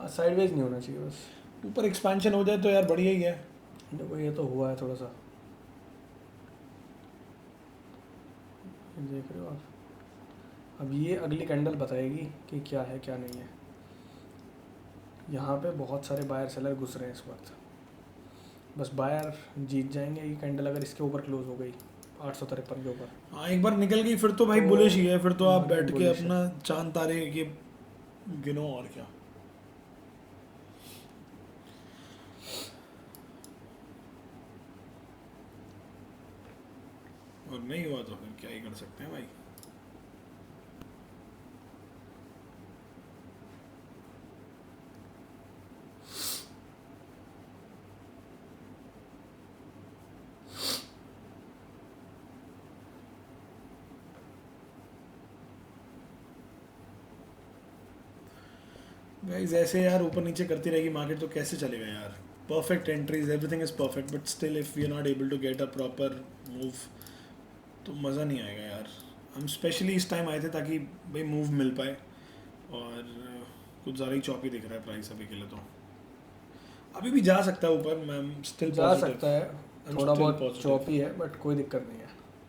Sideways नहीं होना चाहिए बस। ऊपर एक्सपेंशन हो जाए तो यार बढ़िया ही है। देखो ये तो हुआ है थोड़ा सा, देख रहे हो आप। अब ये अगली कैंडल बताएगी कि क्या है क्या नहीं है। यहाँ पे बहुत सारे बायर सेलर घुस रहे हैं इस वक्त, बस बायर जीत जाएंगे। ये कैंडल अगर इसके ऊपर क्लोज हो गई 853 के ऊपर, हाँ एक बार निकल गई फिर तो भाई तो बुलिश ही है, फिर तो आप बैठ के bullish है। अपना चांद तारे ये गिनो और क्या। और नहीं हुआ तो फिर क्या ही कर सकते हैं भाई। गाइस ऐसे यार ऊपर नीचे करती रहेगी मार्केट तो कैसे चलेगा यार। Perfect entries, everything is perfect, but still if we are not able to get a proper move तो मज़ा नहीं आएगा यार। हम स्पेशली इस टाइम आए थे ताकि भाई मूव मिल पाए, और कुछ ज़्यादा ही चौपी दिख रहा है प्राइस अभी के लिए। तो अभी भी जा सकता है ऊपर, मैं स्टिल जा सकता है, I'm थोड़ा still बहुत positive. चौपी है बट कोई दिक्कत नहीं है,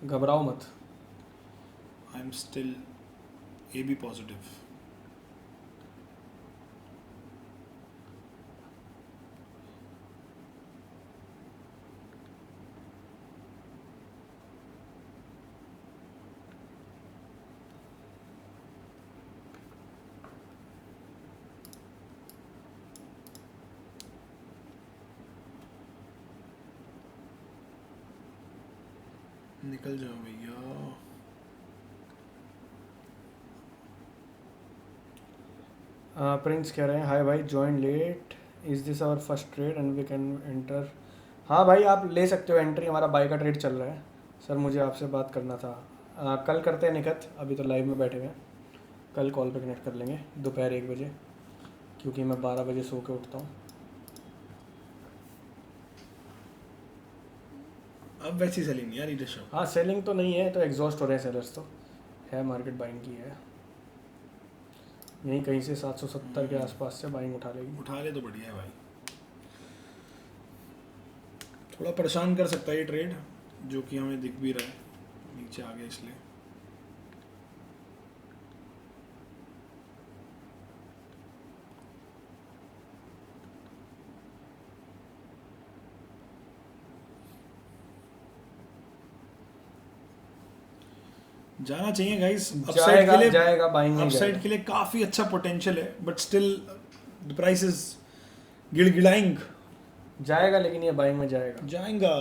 घबराओ मत। I am still a be positive. निकल जाओ भैया। प्रिंस कह रहे हैं हाय भाई, join late, is this our first trade and we can enter. हाँ भाई आप ले सकते हो एंट्री, हमारा बाय का ट्रेड चल रहा है। सर मुझे आपसे बात करना था। कल करते हैं निकट, अभी तो लाइव में बैठे हुए हैं, कल कॉल पे कनेक्ट कर लेंगे दोपहर 1 बजे, क्योंकि मैं 12 बजे सो के उठता हूँ। अब वैसी सेलिंग नहीं यार ऋषभ। हाँ सेलिंग तो नहीं है, तो एग्जॉस्ट हो रहे हैं सेलर्स, तो है मार्केट बाइंग की है। यहीं कहीं से 770 के आसपास से बाइंग उठा लेगी। उठा ले तो बढ़िया है भाई। थोड़ा परेशान कर सकता है ये ट्रेड, जो कि हमें दिख भी रहा है, नीचे आ गया इसलिए। जाना चाहिए गाइस, अपसाइड के लिए जाएगा बाइंग में अपसाइड के लिए काफी अच्छा पोटेंशियल है, but still the price is गिड़गिड़ाइंग। जाएगा, लेकिन ये बाइंग में जाएगा। जाएगा।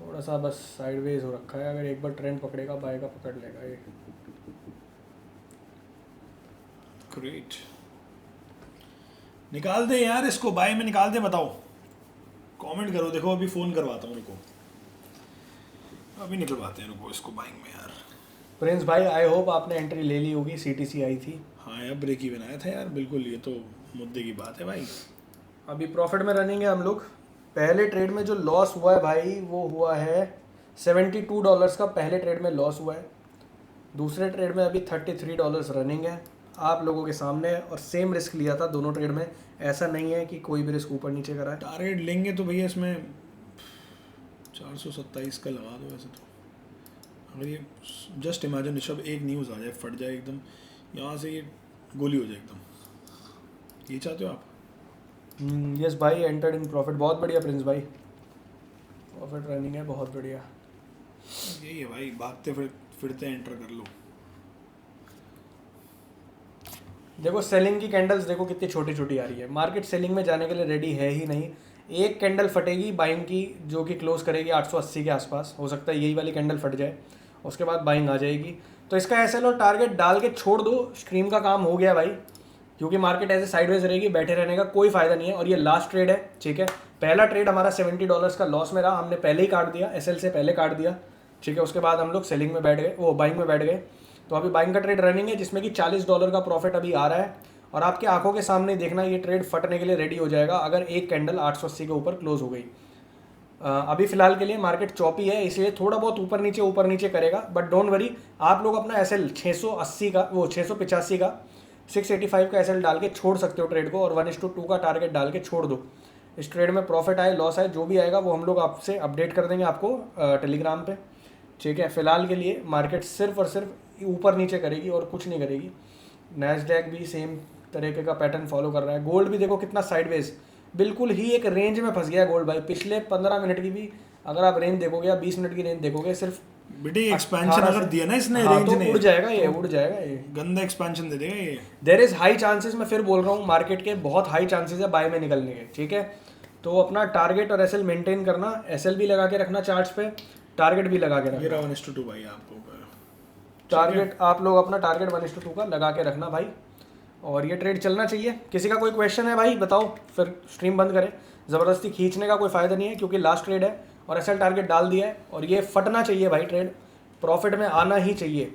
थोड़ा सा बस साइडवेज हो रखा है, अगर एक बार ट्रेंड पकड़ेगा बाय का पकड़ लेगा ये। ग्रेट, निकाल दे यार इसको, बाय में निकाल दे, बताओ कमेंट करो। देखो अभी फोन करवाता हूँ रुको, अभी निकलवाते हैं रुको इसको बाइंग में यार। प्रिंस भाई आई होप आपने एंट्री ले ली होगी, सीटीसी आई थी। हाँ यार ब्रेक इवन आया था यार, बिल्कुल ये तो मुद्दे की बात है भाई। अभी प्रॉफिट में रनिंग है हम लोग। पहले ट्रेड में जो लॉस हुआ है भाई वो हुआ है $72 का, पहले ट्रेड में लॉस हुआ है। दूसरे ट्रेड में अभी $33 रनिंग है, आप लोगों के सामने है, और सेम रिस्क लिया था दोनों ट्रेड में। ऐसा नहीं है कि कोई भी रिस्क ऊपर नीचे करा है। टारगेट लेंगे तो भैया इसमें 427 का लगा दो वैसे तो। अगर ये जस्ट इमेजिन ऋषभ एक न्यूज़ आ जाए, फट जाए एकदम, यहाँ से ये गोली हो जाए एकदम। ये चाहते हो आप? यस भाई, एंटर्ड इन प्रॉफिट। बहुत बढ़िया प्रिंस भाई, प्रॉफिट रनिंग है, बहुत बढ़िया। यही है भाई, भागते फिरते एंटर कर लो। देखो सेलिंग की कैंडल्स देखो कितनी छोटी छोटी आ रही है। मार्केट सेलिंग में जाने के लिए रेडी है ही नहीं। एक कैंडल फटेगी बाइंग की, जो कि क्लोज करेगी 880 के आसपास, हो सकता है यही वाली कैंडल फट जाए, उसके बाद बाइंग आ जाएगी। तो इसका एसएल और टारगेट डाल के छोड़ दो, स्ट्रीम का काम हो गया भाई, क्योंकि मार्केट ऐसे साइडवेज रहेगी, बैठे रहने का कोई फायदा नहीं है। और ये लास्ट ट्रेड है, ठीक है। पहला ट्रेड हमारा $70 का लॉस में रहा, हमने पहले ही काट दिया, एसएल से पहले काट दिया, ठीक है। उसके बाद हम लोग सेलिंग में बैठ गए, वो बाइंग में बैठ गए। तो अभी बाइंग का ट्रेड रनिंग है, जिसमें कि $40 का प्रॉफिट अभी आ रहा है, और आपके आंखों के सामने देखना ये ट्रेड फटने के लिए रेडी हो जाएगा अगर एक कैंडल 880 के ऊपर क्लोज हो गई। अभी फिलहाल के लिए मार्केट चौपी है, इसलिए थोड़ा बहुत ऊपर नीचे करेगा, बट डोंट वरी। आप लोग अपना एसएल 680 का, वो 685 का, 685 का एसएल डाल के छोड़ सकते हो ट्रेड को, और 1:2 का टारगेट डाल के छोड़ दो। इस ट्रेड में प्रॉफिट आए लॉस आए जो भी आएगा वो हम लोग आपसे अपडेट कर देंगे आपको टेलीग्राम पे, ठीक है। फिलहाल के लिए मार्केट सिर्फ और सिर्फ ऊपर नीचे करेगी और कुछ नहीं करेगी। नैस्डैक भी सेम तरीके का पैटर्न फॉलो कर रहा है। गोल्ड भी देखो कितना साइडवेज, बिल्कुल ही एक रेंज में फंस गया गोल्ड भाई। पिछले 15 मिनट की भी अगर आप रेंज देखोगे या 20 मिनट की रेंज देखोगे, सिर्फ बेटे एक्सपेंशन अगर दिया ना इसने हाँ, रेंज तो ने, उड़ जाएगा ये, उड़ जाएगा ये, गंदा एक्सपेंशन दे देगा ये। देयर इज हाई चांसेस, मैं फिर बोल रहा हूँ, मार्केट के बहुत हाई चांसेस है बाय में निकलने के, ठीक है। तो अपना टारगेट और एसएल मेंटेन करना, एसएल भी लगा के रखना चार्ट्स पे, टारगेट भी लगा के रखना। 1:2 भाई आपको टारगेट आप लोग अपना टारगेट 1:2 का लगा के रखना भाई, और ये ट्रेड चलना चाहिए। किसी का कोई क्वेश्चन है भाई बताओ, फिर स्ट्रीम बंद करें। ज़बरदस्ती खींचने का कोई फ़ायदा नहीं है, क्योंकि लास्ट ट्रेड है और एसएल टारगेट डाल दिया है, और ये फटना चाहिए भाई, ट्रेड प्रॉफिट में आना ही चाहिए।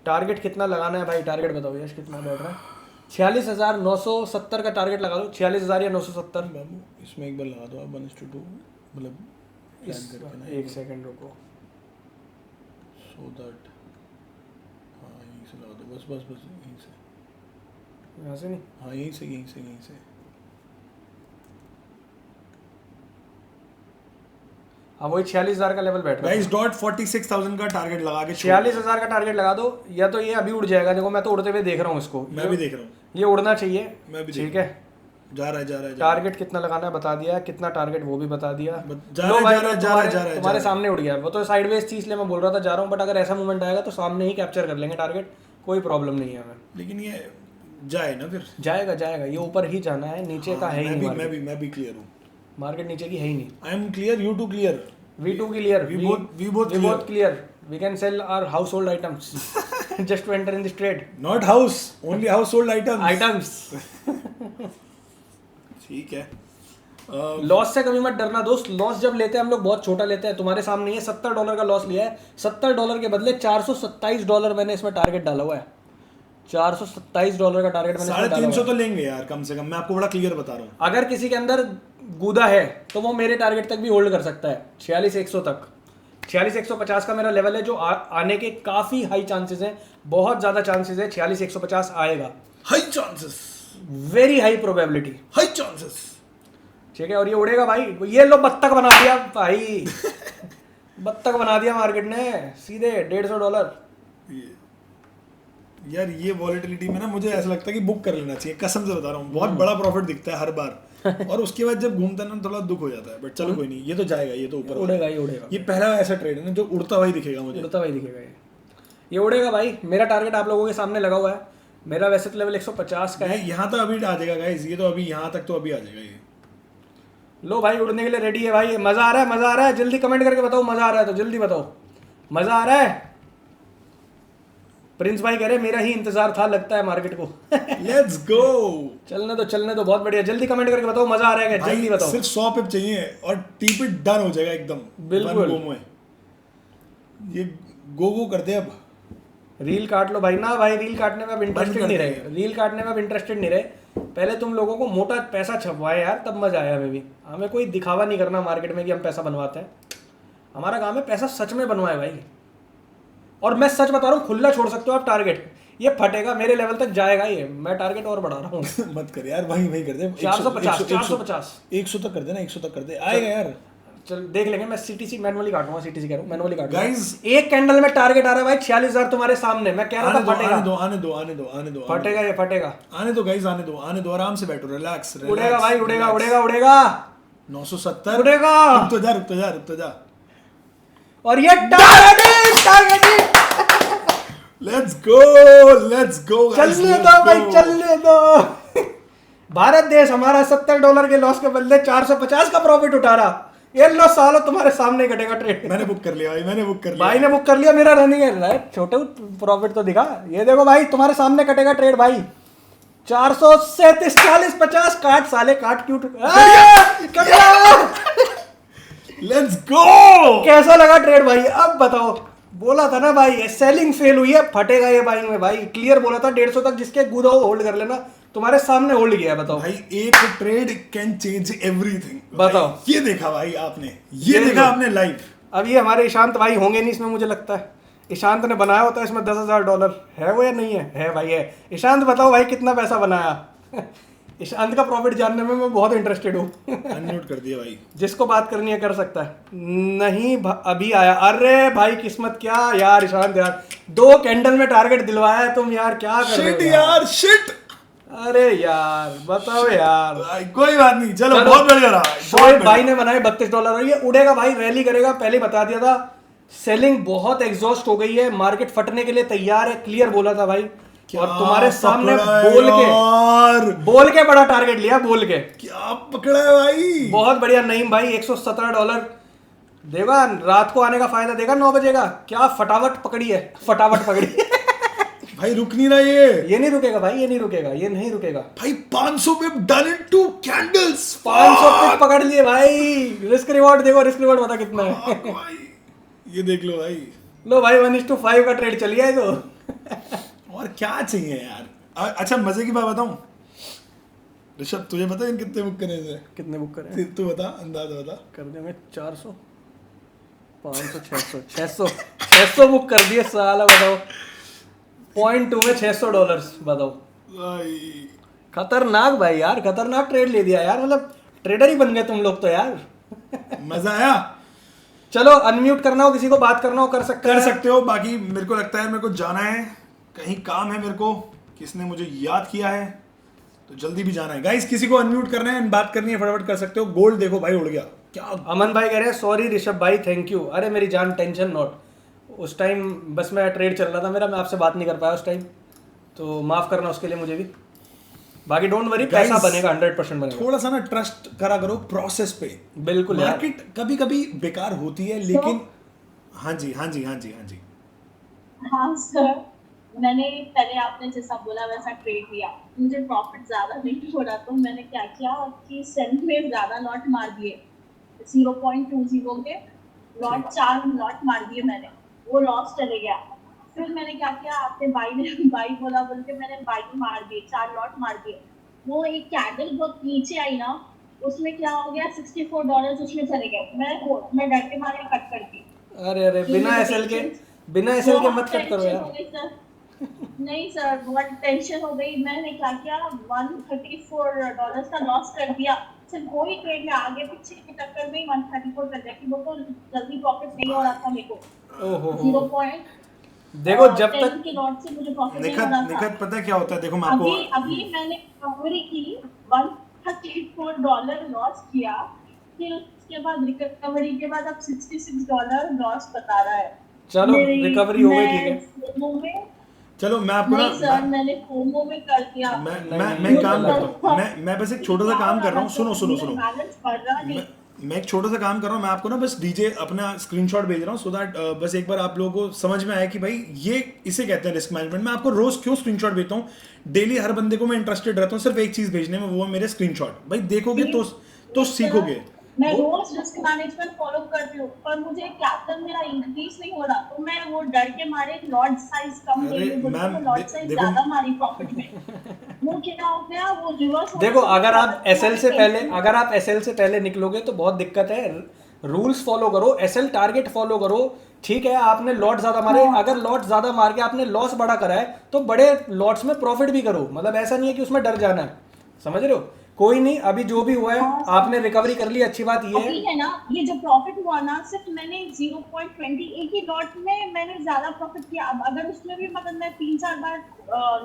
टारगेट कितना लगाना है भाई, टारगेट बताओ यश, कितना बैठ रहा है? 46,970 का टारगेट लगा दो, 46,000 या 970। बाबू इसमें एक बार लगा दो आप 1:2, मतलब एक सेकंड रुको, सो दैट, हाँ यहीं से लगा दो, बस यहीं से, यहाँ से नहीं, हाँ यहीं से हाँ वही 46,000 का लेवल बैठ रहा है। गाइस डॉट 46,000 का टारगेट लगा के 46,000 का टारगेट लगा दो, या तो ये अभी उड़ जाएगा। देखो मैं तो उड़ते हुए देख रहा हूँ इसको, मैं भी देख रहा हूँ, ये उड़ना चाहिए, मैं भी ठीक है। जा रहा है। टारगेट कितना लगाना है बता दिया, कितना टारगेट वो भी बता दिया। जा रहा है तुम्हारे सामने उड़ गया वो तो साइडवेज थी, इसलिए मैं बोल रहा था जा रहा हूँ, बट अगर ऐसा मूवमेंट आएगा तो सामने ही कैप्चर कर लेंगे टारगेट, कोई प्रॉब्लम नहीं है हमें। लेकिन ये जाए ना, फिर जाएगा, ये ऊपर ही जाना है, नीचे का है ही नहीं। मैं भी क्लियर हूँ, मार्केट नीचे की है ही नहीं। I am clear, you too clear, we too clear, we both clear. We can sell our household items just to enter in this trade. not house, only household items. ठीक है। Loss से कभी मत डरना दोस्त। लॉस जब लेते हैं हम लोग बहुत छोटा लेते हैं, तुम्हारे सामने ये $70 का लॉस लिया है। $70 के बदले $427 मैंने इसमें टारगेट डाला हुआ है। $427 का टारगेट मैंने 350 तो लेंगे यार कम से कम, मैं आपको बड़ा क्लियर बता रहा हूँ। अगर किसी के अंदर गूदा है तो वो मेरे टारगेट तक भी होल्ड कर सकता है, 46,100 तक। 46,150 का मेरा लेवल है, जो आने के काफी हाई चांसेस हैं, बहुत ज्यादा चांसेस है 46,150 आएगा। High chances, very high probability, high chances, ठीक है। और ये उड़ेगा भाई, ये लो बत्तख बना दिया भाई बत्तख बना दिया मार्केट ने सीधे $150। यार ये वॉलेटिलिटी में ना मुझे ऐसा लगता है कि बुक कर लेना चाहिए, कसम से बता रहा हूँ, बहुत बड़ा प्रॉफिट दिखता है हर बार और उसके बाद जब घूमता है ना थोड़ा दुख हो जाता है, बट चलो कोई नहीं, ये तो जाएगा, ये तो ऊपर उड़ेगा ही उड़ेगा। ये पहला ऐसा ट्रेड है ना जो उड़ता हुआ ही दिखेगा मुझे, उड़ता हुआ ही दिखेगा ये उड़ेगा भाई। मेरा टारगेट आप लोगों के सामने लगा हुआ है, मेरा वैसे तो लेवल 150 का है। यहाँ तो अभी आ जाएगा गाइस, ये तो अभी यहाँ तक तो अभी आ जाएगा ये। लो भाई उड़ने के लिए रेडी है भाई, मजा आ रहा है, जल्दी कमेंट करके बताओ मजा आ रहा है तो जल्दी बताओ मजा आ रहा है। प्रिंस भाई कह रहे मेरा ही इंतजार था लगता है मार्केट को लेट्स गो, चलने दो बहुत बढ़िया, जल्दी कमेंट करके बताओ मजा आ रहा है, जल्दी बताओ। सिर्फ 100 पिप चाहिए और टीप इट डन हो जाएगा एकदम, बिल्कुल। ये गो कर दे अब, रील काट लो भाई। ना भाई रील काटने में अब इंटरेस्टेड नहीं रहे, पहले तुम लोगों को मोटा पैसा छपवाए यार, तब मजा आया। हमें कोई दिखावा नहीं करना मार्केट में कि हम पैसा बनवाते हैं, हमारा काम है पैसा सच में बनवाए भाई। और मैं सच बता रहा हूँ, खुला छोड़ सकते हो आप टारगेट, ये फटेगा, मेरे लेवल तक जाएगा ये, मैं टारगेट और बढ़ा रहा हूँ मत कर यार, वही कर दे 450 100 तक कर देना, 100 तक कर दे, आएगा यार। चल देख लेंगे। मैं सीटीसी मैनुअली काटूंगा, सीटीसी कह रहा हूँ मैनुअली काटूंगा। Guys, एक कैंडल में टारगेट आ रहा है भाई 46,000 तुम्हारे सामने। मैं कह रहा था फटेगा, आने दो फटेगा, ये फटेगा। आने दो गाइस, आने दो, आराम से बैठो, रिलैक्स। उड़ेगा भाई, उड़ेगा उड़ेगा उड़ेगा, 970 उड़ेगा। रुक तो जा। और ये टारगेट लेट्स गो चलने दो भाई, चलने दो। भारत देश हमारा $70 के लॉस के बदले 450 का प्रॉफिट उठा रहा। ये लो सालों तुम्हारे सामने घटेगा ट्रेड। मैंने बुक कर लिया भाई, भाई ने बुक कर लिया, मेरा रनिंग है। छोटे प्रॉफिट तो दिखा। ये देखो भाई तुम्हारे सामने कटेगा ट्रेड भाई। 437 40 50 काट साले, काट क्यों लेट्स गो। कैसा लगा ट्रेड भाई? अब बताओ। बोला था ना भाई सेलिंग फेल हुई है, फटेगा ये बाइंग में भाई। क्लियर बोला था 150 तक जिसके गुदा होल्ड कर लेना। तुम्हारे सामने होल्ड किया है, बताओ भाई। एक ट्रेड कैन चेंज एवरीथिंग। बताओ। ये देखा भाई आपने, ये देखा आपने लाइव। अब ये हमारे ईशांत भाई होंगे नहीं इसमें, मुझे लगता है। ईशांत ने बनाया होता है इसमें $10,000 है वो या नहीं है? है भाई है। ईशांत बताओ भाई कितना पैसा बनाया? ईशांत का प्रॉफिट जानने में मैं बहुत इंटरेस्टेड हूँ। अनम्यूट कर दिया भाई। जिसको बात करनी है कर सकता है। नहीं अभी आया। अरे भाई किस्मत क्या यार ईशांत यार, 2 कैंडल में टारगेट दिलवाया है तुम यार, क्या कर रहे हो यार? शिट। अरे यार बताओ यार। कोई बात नहीं, चलो बहुत बढ़िया रहा। शोएब भाई ने बनाए $32। ये उड़ेगा भाई, रैली करेगा, पहले बता दिया था। सेलिंग बहुत एग्जॉस्ट हो गई है, मार्केट फटने के लिए तैयार है, क्लियर बोला था भाई। और तुम्हारे सामने बोल के बड़ा टारगेट लिया, बोल के। क्या पकड़ा है भाई? बहुत बढ़िया नईम भाई, $117 देगा। रात को आने का फायदा देगा 9 बजे का। क्या फटाफट पकड़ी है, फटाफट पकड़ी है। भाई रुक नहीं रहा ये नहीं रुकेगा भाई, ये नहीं रुकेगा, ये नहीं रुकेगा भाई। 500 पे डन इन 2 कैंडल्स। 500 पे पकड़ लिए भाई। रिस्क रिवॉर्ड देखो, रिस्क रिवॉर्ड बता कितना है। भाई ये देख लो भाई। लो भाई 1:5 का ट्रेड चल गया है तो। और क्या चाहिए यार? अच्छा मजे की बात बताऊं ऋषभ, तुझे पता है कितने बुक करे थे? कितने बुक करे? तू बता, अंदाजा बता। कर देंगे 400 500 600 600 बुक कर दिए साला। बताओ 0.2 में $600 बताओ। खतरनाक भाई यार, खतरनाक ट्रेड ले दिया यार। मतलब ट्रेडर ही बन गए तुम लोग तो यार। मजा आया। चलो अनम्यूट करना हो, किसी को बात करना हो कर सकते हो। बाकी मेरे को लगता है मेरे को जाना है, कहीं काम है मेरे को, किसने मुझे याद किया है तो जल्दी भी जाना है। गाइस किसी को अनम्यूट करना है, बात करनी है, फटाफट कर सकते हो। गोल्ड देखो भाई उड़ गया। क्या अमन भाई कह रहे हैं सॉरी ऋषभ भाई, थैंक यू। अरे मेरी जान टेंशन नॉट। उस टाइम बस मैं ट्रेड चल रहा था मेरा, मैं आपसे बात नहीं कर पाया उस टाइम, तो माफ करना उसके लिए मुझे भी। बाकी डोंट वरी, पैसा बनेगा, 100% बनेगा। थोड़ा सा ना ट्रस्ट करा करो प्रोसेस पे। बिल्कुल। मार्केट कभी कभी बेकार होती है लेकिन हाँ जी हाँ सर, मैंने पहले आपने जैसा बोला वैसा ट्रेड लिया, मुझे प्रॉफिट ज्यादा नहीं हो रहा तो मैंने क्या किया कि सेल में ज्यादा लॉट मार दिए। 0.20 के लॉट 4 लॉट मार दिए मैंने, वो लॉस चले गया। फिर मैंने क्या किया, आपने बाई बोला बोल के मैंने बाई मार दिए, 4 लॉट मार दिए। वो एक कैंडल बहुत नीचे आई ना, उसमें क्या हो गया, $64 उसमें चले गए। मैं डर के मारे कट कर दी। अरे बिना एसएल के मत कट करो यार। नहीं सर, बहुत टेंशन हो गई। मैंने क्या किया, $134 का लॉस कर दिया। सिर्फ कोई ट्रेड में आगे पीछे की टक्कर में 134 कर दिया कि वो तो जल्दी प्रॉफिट नहीं हो रहा था मेरे को। ओहो 0. देखो जब तक के लॉट से मुझे प्रॉफिट नहीं हो रहा था। निखत पता है क्या होता है? देखो मैं आपको अभी मैंने रिकवरी की, $134 लॉस किया, फिर उसके बाद रिकवरी के बाद अब $66 लॉस बता रहा है। चलो रिकवरी हो गई, ठीक है। चलो मैं आपको नहीं सर, मैंने फोमो में कर दिया। मैं काम करता हूँ, मैं बस एक छोटा सा काम कर रहा हूँ। सुनो मैं एक छोटा सा काम कर रहा हूँ। मैं आपको ना बस डीजे अपना स्क्रीनशॉट भेज रहा हूँ सो दैट बस एक बार आप लोगों को समझ में आए कि भाई ये इसे कहते हैं रिस्क मैनेजमेंट। मैं आपको रोज क्यों स्क्रीनशॉट भेजता हूँ, डेली हर बंदे को मैं इंटरेस्टेड रहता हूँ सिर्फ एक चीज भेजने में, वो है मेरे स्क्रीनशॉट। भाई देखोगे तो सीखोगे। मैं रोज रिस्क मैनेजमेंट फॉलो करती हूँ, पर मुझे कैपिटल मेरा इंक्रीज नहीं हो रहा, तो मैं वो डर के मारे लॉट साइज कम ले रही हूँ, लॉट साइज ज्यादा मारी प्रॉफिट में। वो क्या हो गया, वो रिवर्स। देखो अगर आप एसएल से पहले निकलोगे तो बहुत दिक्कत है। रूल्स फॉलो करो, एसएल टारगेट फॉलो करो। ठीक है आपने लॉट ज्यादा मारे, अगर लॉट ज्यादा मार के आपने लॉस बड़ा करा है तो बड़े लॉट्स में प्रॉफिट भी करो। मतलब ऐसा नहीं है कि उसमें डर जाना है, समझ रहे हो? कोई नहीं, अभी जो भी हुआ है आपने रिकवरी कर ली, अच्छी बात ये अभी है। है ना, ये जो प्रॉफिट हुआ ना, सिर्फ मैंने 0.20 एक ही लॉट में मैंने ज्यादा प्रॉफिट किया। अब अगर उसमें भी मतलब मैं 3-4 बार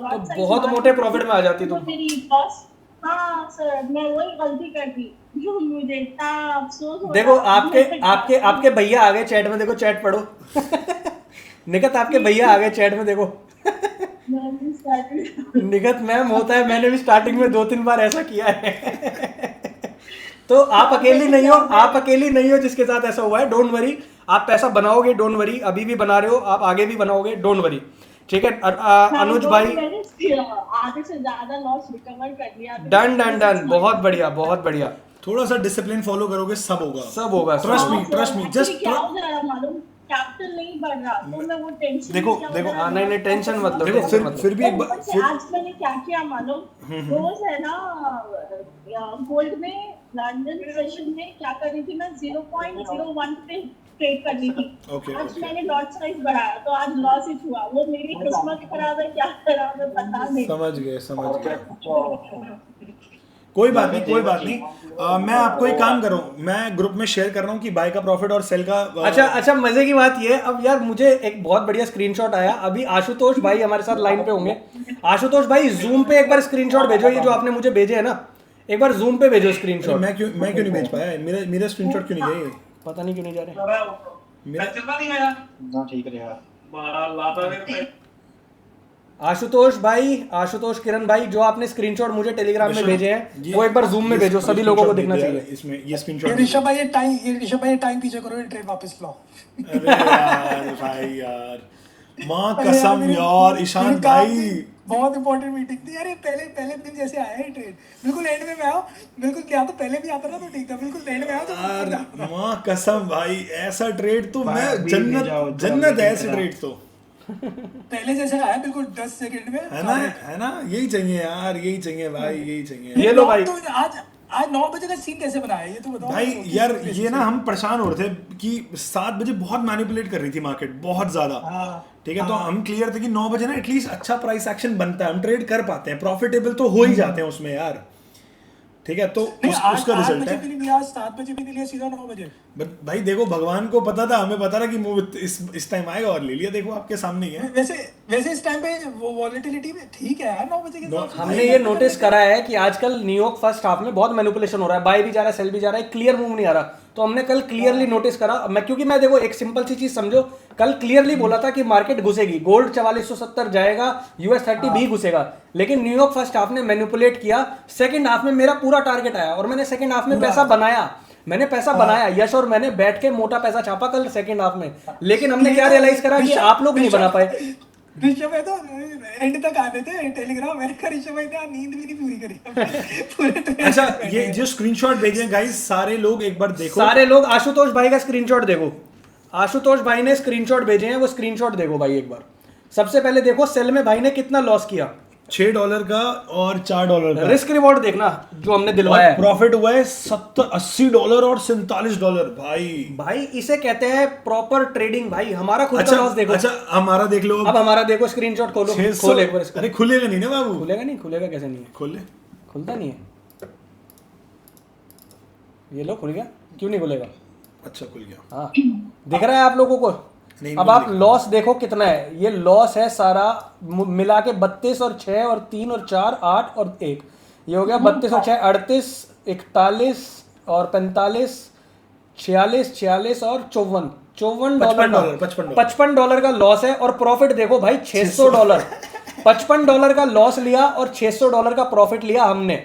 लॉट साइज बहुत मोटे प्रॉफिट में आ जाती तो तुम। मेरी लॉस। हाँ सर, मैं वही गलती कर दी जो मुझे इतना अफसोस हो देखो रहा आपके है। आपके आपके भैया आ गए चैट में, देखो चैट पढ़ो। निकत आपके भैया आ गए चैट में, देखो। मैं भी started- निगत मैम होता है, मैंने भी स्टार्टिंग में 2-3 बार ऐसा किया है। तो आप अकेली नहीं हो, आप अकेली नहीं हो जिसके साथ ऐसा हुआ है, डोंट वरी। आप पैसा बनाओगे, डोंट वरी, अभी भी बना रहे हो आप, आगे भी बनाओगे, डोंट वरी, ठीक है। अनुज भाई मैंने आधे से ज्यादा लॉस रिकवर कर लिया। डन डन डन, बहुत बढ़िया बहुत बढ़िया। थोड़ा सा डिसिप्लिन फॉलो करोगे सब होगा, सब होगा, सब ट्रस्ट होगा। मी, ट्रस्ट मी, जस्ट क्या हो जा रहा मालूम, कैपिटल नहीं बढ़ रहा, तो मैं वो टेंशन देखो, में क्या हो देखो, जा रहा, नहीं नहीं टेंशन मत लो, देखो टेंशन मत लो। फिर भी एक ऊपर बार से आज मैंने क्या किया मालूम, रोज है ना गोल्ड में लंदन सेशन में क्या कर रही थी मैं, 0.01 पे ट्रेड कर ली थी। Okay, आज okay. मैंने लॉट साइज बढ़ाया तो आज लॉस ही हुआ। वो मेरी किस्मत खराब है, क्या खराब है पता नहीं। समझ गए। कोई बात नहीं, कोई बात नहीं। मैं आपको एक काम कर रहा हूँ, मैं ग्रुप में शेयर कर रहा हूँ कि बाय का प्रॉफिट और सेल का अच्छा अच्छा, मजे की बात ये है, अब यार मुझे एक बहुत बढ़िया स्क्रीनशॉट आया अभी। आशुतोष भाई हमारे साथ लाइन पे होंगे। आशुतोष भाई जूम पे एक बार स्क्रीनशॉट भेजो, ये जो आपने मुझे भेजे है ना, एक बार जूम पे भेजो स्क्रीनशॉट। मैं क्यों नहीं भेज पाया, मेरा स्क्रीनशॉट क्यों नहीं गया ये? पता नहीं क्यों नहीं जा रहे। मेरा ठीक है। आशुतोष भाई, आशुतोष किरण भाई, जो आपने स्क्रीनशॉट मुझे टेलीग्राम में भेजे हैं ये- वो एक बार जूम में ये भेजो, सभी लोगों को दिखना screenshot चाहिए। इसमें ये ये स्क्रीनशॉट। ऋषभ भाई, ये टाइम पीछे करो, ये ट्रेड वापस लाओ। अरे यार भाई यार, माँ अरे कसम मेरे- यार, मेरे ईशान काम भाई की बहुत इंपॉर्टेंट मीटिंग थी। अरे पहले दिन जैसे आया है ट्रेड, बिल्कुल एंड में मैं आया, बिल्कुल क्या तो पहले भी आता था तो ठीक था, बिल्कुल एंड में आया तो यार, बिल्कुल आता था। माँ कसम भाई, ऐसा ट्रेड तो भाई, मैं अभी ले जाओ, जन्नत है ऐसे चलो, ट्रेड तो, पहले जैसे आया बिल्कुल 10 सेकंड में। है ना, यही चाहिए यार, यही चाहिए भाई, यही चाहिए। ये लो भाई। तो आज 9 बजे का सीन कैसे बनाया ये तो बताओ भाई यार, ये ना हम परेशान हो रहे थे कि 7 बजे बहुत मैनिपुलेट कर रही थी मार्केट, बहुत ज्यादा। हाँ, ठीक है, तो हम क्लियर थे कि 9 बजे ना एटलीस्ट अच्छा प्राइस एक्शन बनता है, हम ट्रेड कर पाते हैं, प्रॉफिटेबल तो हो ही जाते हैं उसमें यार। ठीक है, तो नहीं, आज उसका 8 रिजल्ट बजे है। भी नहीं लिया, 7 बजे भी नहीं लिया, सीधा 9 बजे। भाई देखो, भगवान को पता था, हमें पता था कि मूव इस टाइम आएगा और ले लिया, देखो आपके सामने ही है। वैसे इस टाइम पे वो वॉलेटिलिटी में ठीक है यार, 9 बजे के हिसाब से। हमने ये नोटिस करा है कि आजकल न्यूयॉर्क फर्स्ट हाफ में बहुत मैनिपुलेशन हो रहा है, बाय भी जा रहा है, सेल भी जा रहा है, क्लियर मूव नहीं आ रहा। तो हमने कल क्लियरली नोटिस करा, क्योंकि मैं देखो एक सिंपल सी चीज समझो, कल क्लियरली बोला था कि मार्केट घुसेगी, गोल्ड 4470 जाएगा, US30 भी घुसेगा, लेकिन न्यूयॉर्क फर्स्ट हाफ ने मैनिपुलेट किया। सेकंड हाफ में मेरा पूरा टारगेट आया और मैंने सेकंड हाफ में पैसा बनाया, मैंने पैसा बनाया यश, और मैंने बैठ के मोटा पैसा छापा कल सेकंड हाफ में। लेकिन हमने क्या रियलाइज करा कि आप लोग नहीं बना पाए। ऋषभ है तो एंड तक आ रहे थे टेलीग्राम, मैंने कहा ऋषभ भाई ने नींद भी नहीं पूरी करी पूरे ट्रेन अच्छा, में ये बैठे। जो स्क्रीनशॉट भेजे गाइस, सारे लोग एक बार देखो। सारे लोग आशुतोष भाई का स्क्रीनशॉट देखो, आशुतोष भाई ने स्क्रीनशॉट भेजे हैं, वो स्क्रीनशॉट देखो भाई एक बार। सबसे पहले देखो सेल में भाई ने कितना लॉस किया, $6 का और $4 का। रिस्क रिवॉर्ड देखना जो हमने दिलवाया है। प्रॉफिट हुआ है $70-80 और $47 भाई। भाई इसे कहते हैं प्रॉपर ट्रेडिंग भाई। हमारा खुद का लॉस देखो। अच्छा, हमारा देख लो। अब हमारा देखो, स्क्रीनशॉट खोलो, 600 खोल एक बार इसको। अरे खुलेगा नहीं ना बाबू, खुलेगा नहीं, खुलेगा कैसे नहीं है, खोल ले। खुलता नहीं है। ये लो खुल गया, क्यों नहीं खुलेगा? अच्छा, खुल गया। हाँ, दिख रहा है आप लोगों को? नहीं, अब नहीं आप दिख लॉस देखो कितना है। ये लॉस है सारा मिला के 32 और 6 और 3 और 4 8 और 1, ये हो गया 32 और 6 38 41 और 45 46 46 और 54 $54 $55 का लॉस है। और प्रॉफिट देखो भाई $600 $55 का लॉस लिया और $600 का प्रॉफिट लिया हमने।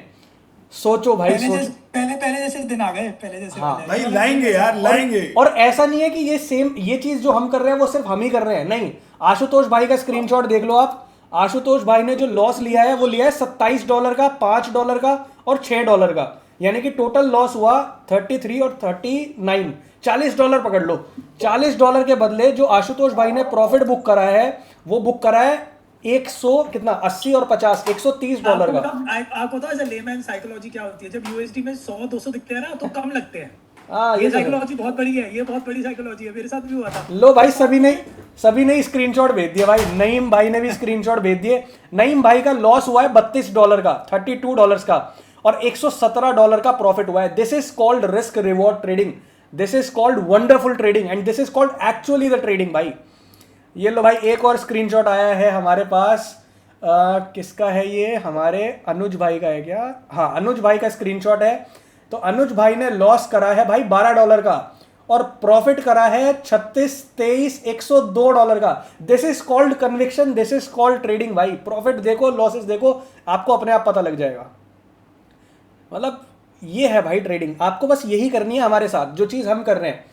सोचो भाई, सोचो। पहले जैसे दिन आ गए, पहले जैसे हाँ। वाले। भाई लाएंगे यार, लाएंगे। और ऐसा नहीं है कि ये चीज जो हम कर रहे हैं वो सिर्फ हम ही कर रहे हैं, नहीं। आशुतोष भाई का स्क्रीनशॉट देख लो आप। आशुतोष भाई ने जो लॉस लिया है वो लिया है $27 का, $5 का और $6 का, यानी कि टोटल लॉस हुआ 33 और 39, $40 पकड़ लो। $40 के बदले जो आशुतोष भाई ने प्रॉफिट बुक करा है वो बुक करा है 100 कितना 80 और 50 $130 का। आपको पता है लेमैन साइकोलॉजी क्या होती है? जब यूएसडी में 100-200 दिखते हैं ना तो कम लगते हैं। हाँ, ये साइकोलॉजी बहुत बड़ी है, ये बहुत बड़ी साइकोलॉजी है, मेरे साथ भी हुआ था। लो भाई, सभी ने स्क्रीनशॉट भेज दिया भाई। नईम भाई ने भी स्क्रीनशॉट भेज दिए। नईम भाई का लॉस हुआ है $32 का, $32 का। और $117 का प्रॉफिट हुआ है। This is called risk reward trading, this is called wonderful trading and this is called actually the trading भाई। ये लो भाई एक और स्क्रीनशॉट आया है हमारे पास, किसका है ये, हमारे अनुज भाई का है क्या, हाँ अनुज भाई का स्क्रीनशॉट है। तो अनुज भाई ने लॉस करा है भाई $12 का और प्रॉफिट करा है 102 का। This is called conviction, this is called trading भाई। प्रॉफिट देखो, लॉसेस देखो, आपको अपने आप पता लग जाएगा। मतलब ये है भाई ट्रेडिंग। आपको बस यही करनी है हमारे साथ, जो चीज़ हम कर रहे हैं।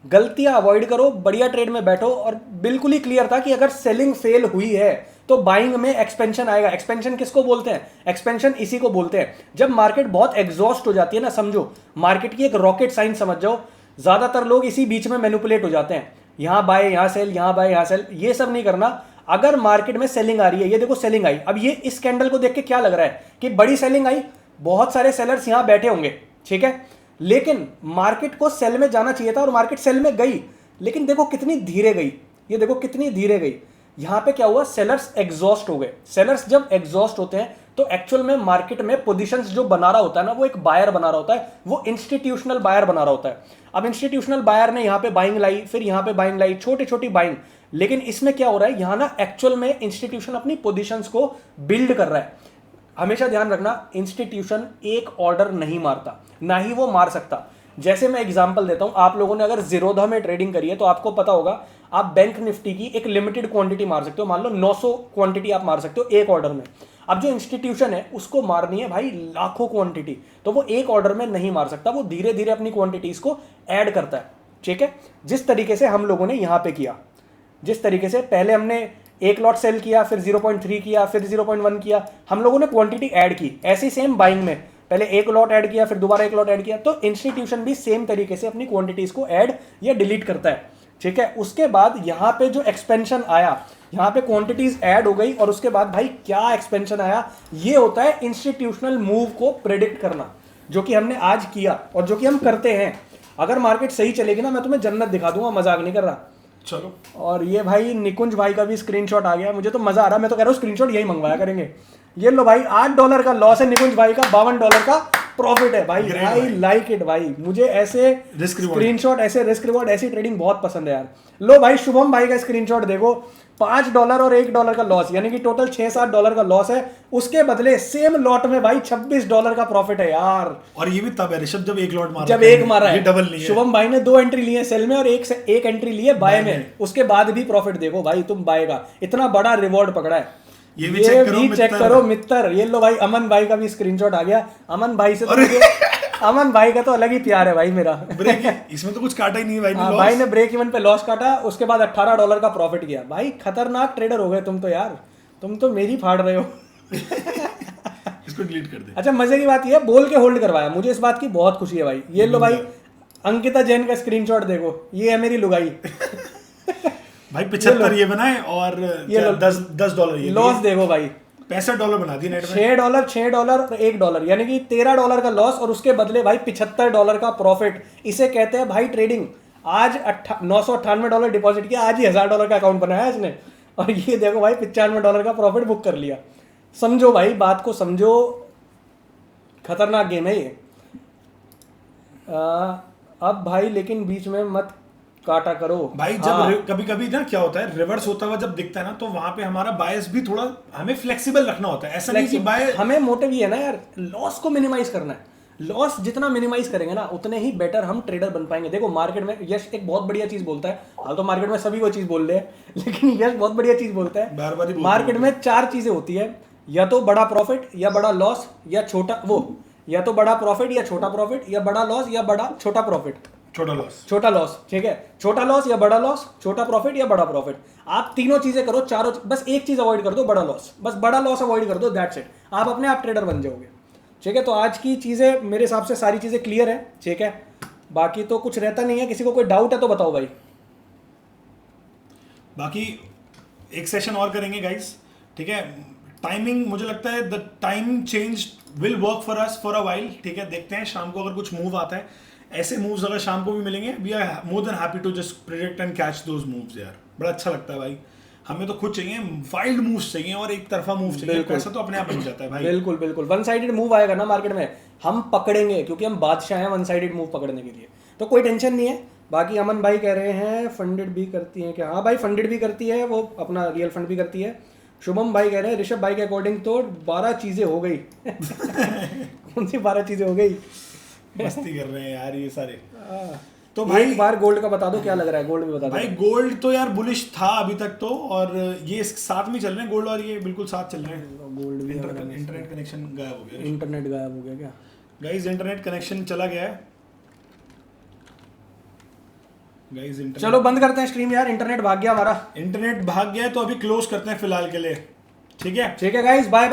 गलतियां अवॉइड करो, बढ़िया ट्रेड में बैठो। और बिल्कुल ही क्लियर था कि अगर सेलिंग फेल हुई है तो बाइंग में एक्सपेंशन आएगा। एक्सपेंशन किसको बोलते हैं? एक्सपेंशन इसी को बोलते हैं। जब मार्केट बहुत एग्जॉस्ट हो जाती है ना, समझो मार्केट की एक रॉकेट साइंस समझ जाओ। ज्यादातर लोग इसी बीच में मैनिपुलेट हो जाते हैं, यहां बाय यहां सेल, यहां बाय यहां सेल। ये सब नहीं करना। अगर मार्केट में सेलिंग आ रही है, ये देखो सेलिंग आई, अब ये इस कैंडल को देख के क्या लग रहा है कि बड़ी सेलिंग आई, बहुत सारे सेलर्स यहां बैठे होंगे, ठीक है। लेकिन मार्केट को सेल में जाना चाहिए था और मार्केट सेल में गई, लेकिन देखो कितनी धीरे गई। ये देखो कितनी धीरे गई। यहां पे क्या हुआ, सेलर्स एग्जॉस्ट हो गए। सेलर्स जब एग्जॉस्ट होते हैं तो एक्चुअल में मार्केट में पोजीशंस जो बना रहा होता है ना, वो एक बायर बना रहा होता है, वो इंस्टीट्यूशनल बायर बना रहा होता है। अब इंस्टीट्यूशनल बायर ने यहां पे बाइंग लाई, फिर यहां पे बाइंग लाई, छोटी छोटी बाइंग। लेकिन इसमें क्या हो रहा है, यहां ना एक्चुअल में इंस्टीट्यूशन अपनी पोजीशंस को बिल्ड कर रहा है। हमेशा ध्यान रखना, इंस्टीट्यूशन एक ऑर्डर नहीं मारता, ना ही वो मार सकता। जैसे मैं एग्जांपल देता हूं, आप लोगों ने अगर जीरोधा में ट्रेडिंग करी है तो आपको पता होगा, आप बैंक निफ्टी की एक लिमिटेड क्वांटिटी मार सकते हो। मान लो 900 क्वांटिटी आप मार सकते हो एक ऑर्डर में। अब जो इंस्टीट्यूशन है उसको मारनी है भाई लाखों क्वांटिटी, तो वो एक ऑर्डर में नहीं मार सकता, वो धीरे धीरे अपनी क्वांटिटीज को ऐड करता है, ठीक है। जिस तरीके से हम लोगों ने यहां पे किया, जिस तरीके से पहले हमने एक लॉट सेल किया, फिर 0.3 किया, फिर 0.1 किया, हम लोगों ने क्वांटिटी ऐड की। ऐसी सेम बाइंग में पहले एक लॉट ऐड किया, फिर दोबारा एक लॉट ऐड किया। तो इंस्टीट्यूशन भी सेम तरीके से अपनी क्वांटिटीज को ऐड या डिलीट करता है, ठीक है। उसके बाद यहां पे जो एक्सपेंशन आया, यहां पे क्वांटिटीज ऐड हो गई और उसके बाद भाई क्या एक्सपेंशन आया, ये होता है इंस्टीट्यूशनल मूव को प्रेडिक्ट करना, जो कि हमने आज किया और जो कि हम करते हैं। अगर मार्केट सही चलेगी ना, मैं तुम्हें जन्नत दिखा दूंगा, मजाक नहीं कर रहा। चलो। और ये भाई निकुंज भाई का भी स्क्रीनशॉट आ गया, मुझे तो मजा आ रहा है। मैं तो कह रहा हूँ स्क्रीनशॉट यही मंगवाया करेंगे। ये लो भाई $8 का लॉस है निकुंज भाई का, $52 का प्रॉफिट है भाई। आई लाइक इट भाई, मुझे ऐसे स्क्रीनशॉट, ऐसे रिस्क रिवॉर्ड, ऐसी ट्रेडिंग बहुत पसंद है यार। लो भाई शुभम भाई का स्क्रीनशॉट देखो, $5 और $1 का लॉस, यानी कि टोटल $6-7 का लॉस है। उसके बदले सेम लॉट में भाई $26 का प्रॉफिट है यार। और ये भी तब है ऋषभ जब एक लॉट मारा, जब एक मारा है, डबल नहीं है। शुभम भाई ने 2 एंट्री ली है सेल में और एक एंट्री ली है बाय में, उसके बाद भी प्रॉफिट देखो भाई तुम बाय का, इतना बड़ा रिवॉर्ड पकड़ा है। ये भी चेक करो मित्र। ये लो भाई अमन भाई का भी स्क्रीनशॉट आ गया। अमन भाई से तो अमन भाई का तो अलग ही प्यार है भाई मेरा। इसमें तो कुछ काटा ही नहीं भाई। हाँ, भाई ने ब्रेक इवन पे लॉस काटा, उसके बाद $18 का प्रॉफिट किया। भाई खतरनाक ट्रेडर हो गए तुम तो यार, तुम तो मेरी फाड़ रहे हो। इसको डिलीट कर दे। अच्छा मजे की बात ये है, बोल के होल्ड करवाया, मुझे इस बात की बहुत खुशी है भाई। ये लो भाई अंकिता जैन का स्क्रीनशॉट देखो, ये है मेरी लुगाई। भाई 75 ये बनाए और ये $10 ये लॉस देखो भाई, $65 बना दिए नेट में। $6 और $1, यानी कि $13 का लॉस और उसके बदले भाई $75 का प्रॉफिट। इसे कहते हैं भाई ट्रेडिंग। आज $998 डिपॉजिट किया, आज ही $1000 का अकाउंट बनाया इसने, और ये देखो भाई $95 का प्रॉफिट बुक कर लिया। समझो भाई, बात को समझो, खतरनाक गेम है ये। अब भाई लेकिन बीच में मत काटा करो भाई। जब कभी कभी ना क्या होता है, रिवर्स होता हुआ जब दिखता है ना, तो वहां पे हमारा बायस भी थोड़ा हमें फ्लेक्सिबल रखना होता है। ऐसा नहीं कि बाय, हमें मोटिव ये है ना यार, लॉस को मिनिमाइज करना है। लॉस जितना मिनिमाइज करेंगे ना, उतने ही बेटर हम ट्रेडर बन पाएंगे। देखो मार्केट में यश एक बहुत बढ़िया चीज बोलता है, हाल तो मार्केट में सभी वो चीज बोल रहे हैं, लेकिन यश बहुत बढ़िया चीज बोलता है। बार बार मार्केट में 4 चीजें होती है, या तो बड़ा प्रॉफिट, या बड़ा लॉस, या छोटा या तो बड़ा प्रॉफिट या छोटा प्रॉफिट, या बड़ा लॉस या बड़ा छोटा प्रॉफिट। छोटा लॉस, ठीक है। छोटा लॉस या बड़ा लॉस, छोटा प्रॉफिट या बड़ा प्रॉफिट। आप तीनों चीजें करो, चारों, बस एक चीज अवॉइड कर दो, बड़ा लॉस। बस बड़ा लॉस अवॉइड कर दो, दैट्स इट। आप अपने आप ट्रेडर बन जाओगे, ठीक है। तो आज की चीजें मेरे हिसाब से सारी चीजें क्लियर है, ठीक है। बाकी तो कुछ रहता नहीं है। किसी को कोई डाउट है तो बताओ भाई। बाकी एक सेशन और करेंगे गाइस, ठीक है। टाइमिंग मुझे लगता है the time change will work for us for a while, ठीक है। देखते हैं शाम को अगर कुछ मूव आता है, ऐसे मूव्स अगर शाम को भी मिलेंगे, we are more than happy to just predict and catch those moves यार। बड़ा अच्छा लगता है भाई। हमें तो खुद चाहिए वाइल्ड मूव्स चाहिए और एक तरफा मूव चाहिए, बिल्कुल। पैसा तो अपने आप बन जाता है भाई। बिल्कुल बिल्कुल, वन साइडेड मूव आएगा ना मार्केट में, हम पकड़ेंगे क्योंकि हम बादशाह हैं वन साइडेड मूव पकड़ने के लिए, तो कोई टेंशन नहीं है। बाकी अमन भाई कह रहे हैं फंडेड भी करती है क्या? हाँ भाई फंडेड भी करती है, वो अपना रियल फंड भी करती है। शुभम भाई कह रहे हैं ऋषभ भाई के अकॉर्डिंग तो 12 चीज़ें हो गई। कौन सी 12 चीज़ें हो गई? मस्ती कर रहे हैं यार ये सारे। तो तो भाई भाई एक बार गोल्ड का बता दो क्या लग रहा है, गोल्ड भी बता दो भाई गोल्ड तो यार बुलिश था अभी तक तो, और ये साथ में चल रहे हैं, गोल्ड और ये बिल्कुल साथ चल रहे हैं। गोल्ड भी इंटरनेट कनेक्शन गायब हो गया इंटरनेट गायब हो गया क्या? गाइस, इंटरनेट कनेक्शन चला गया है गाइस। चलो बंद करते हैं स्ट्रीम यार, इंटरनेट भाग गया हमारा। इंटरनेट भाग गया है, तो अभी क्लोज करते हैं फिलहाल के लिए, ठीक है। ठीक है गाइस, बाय।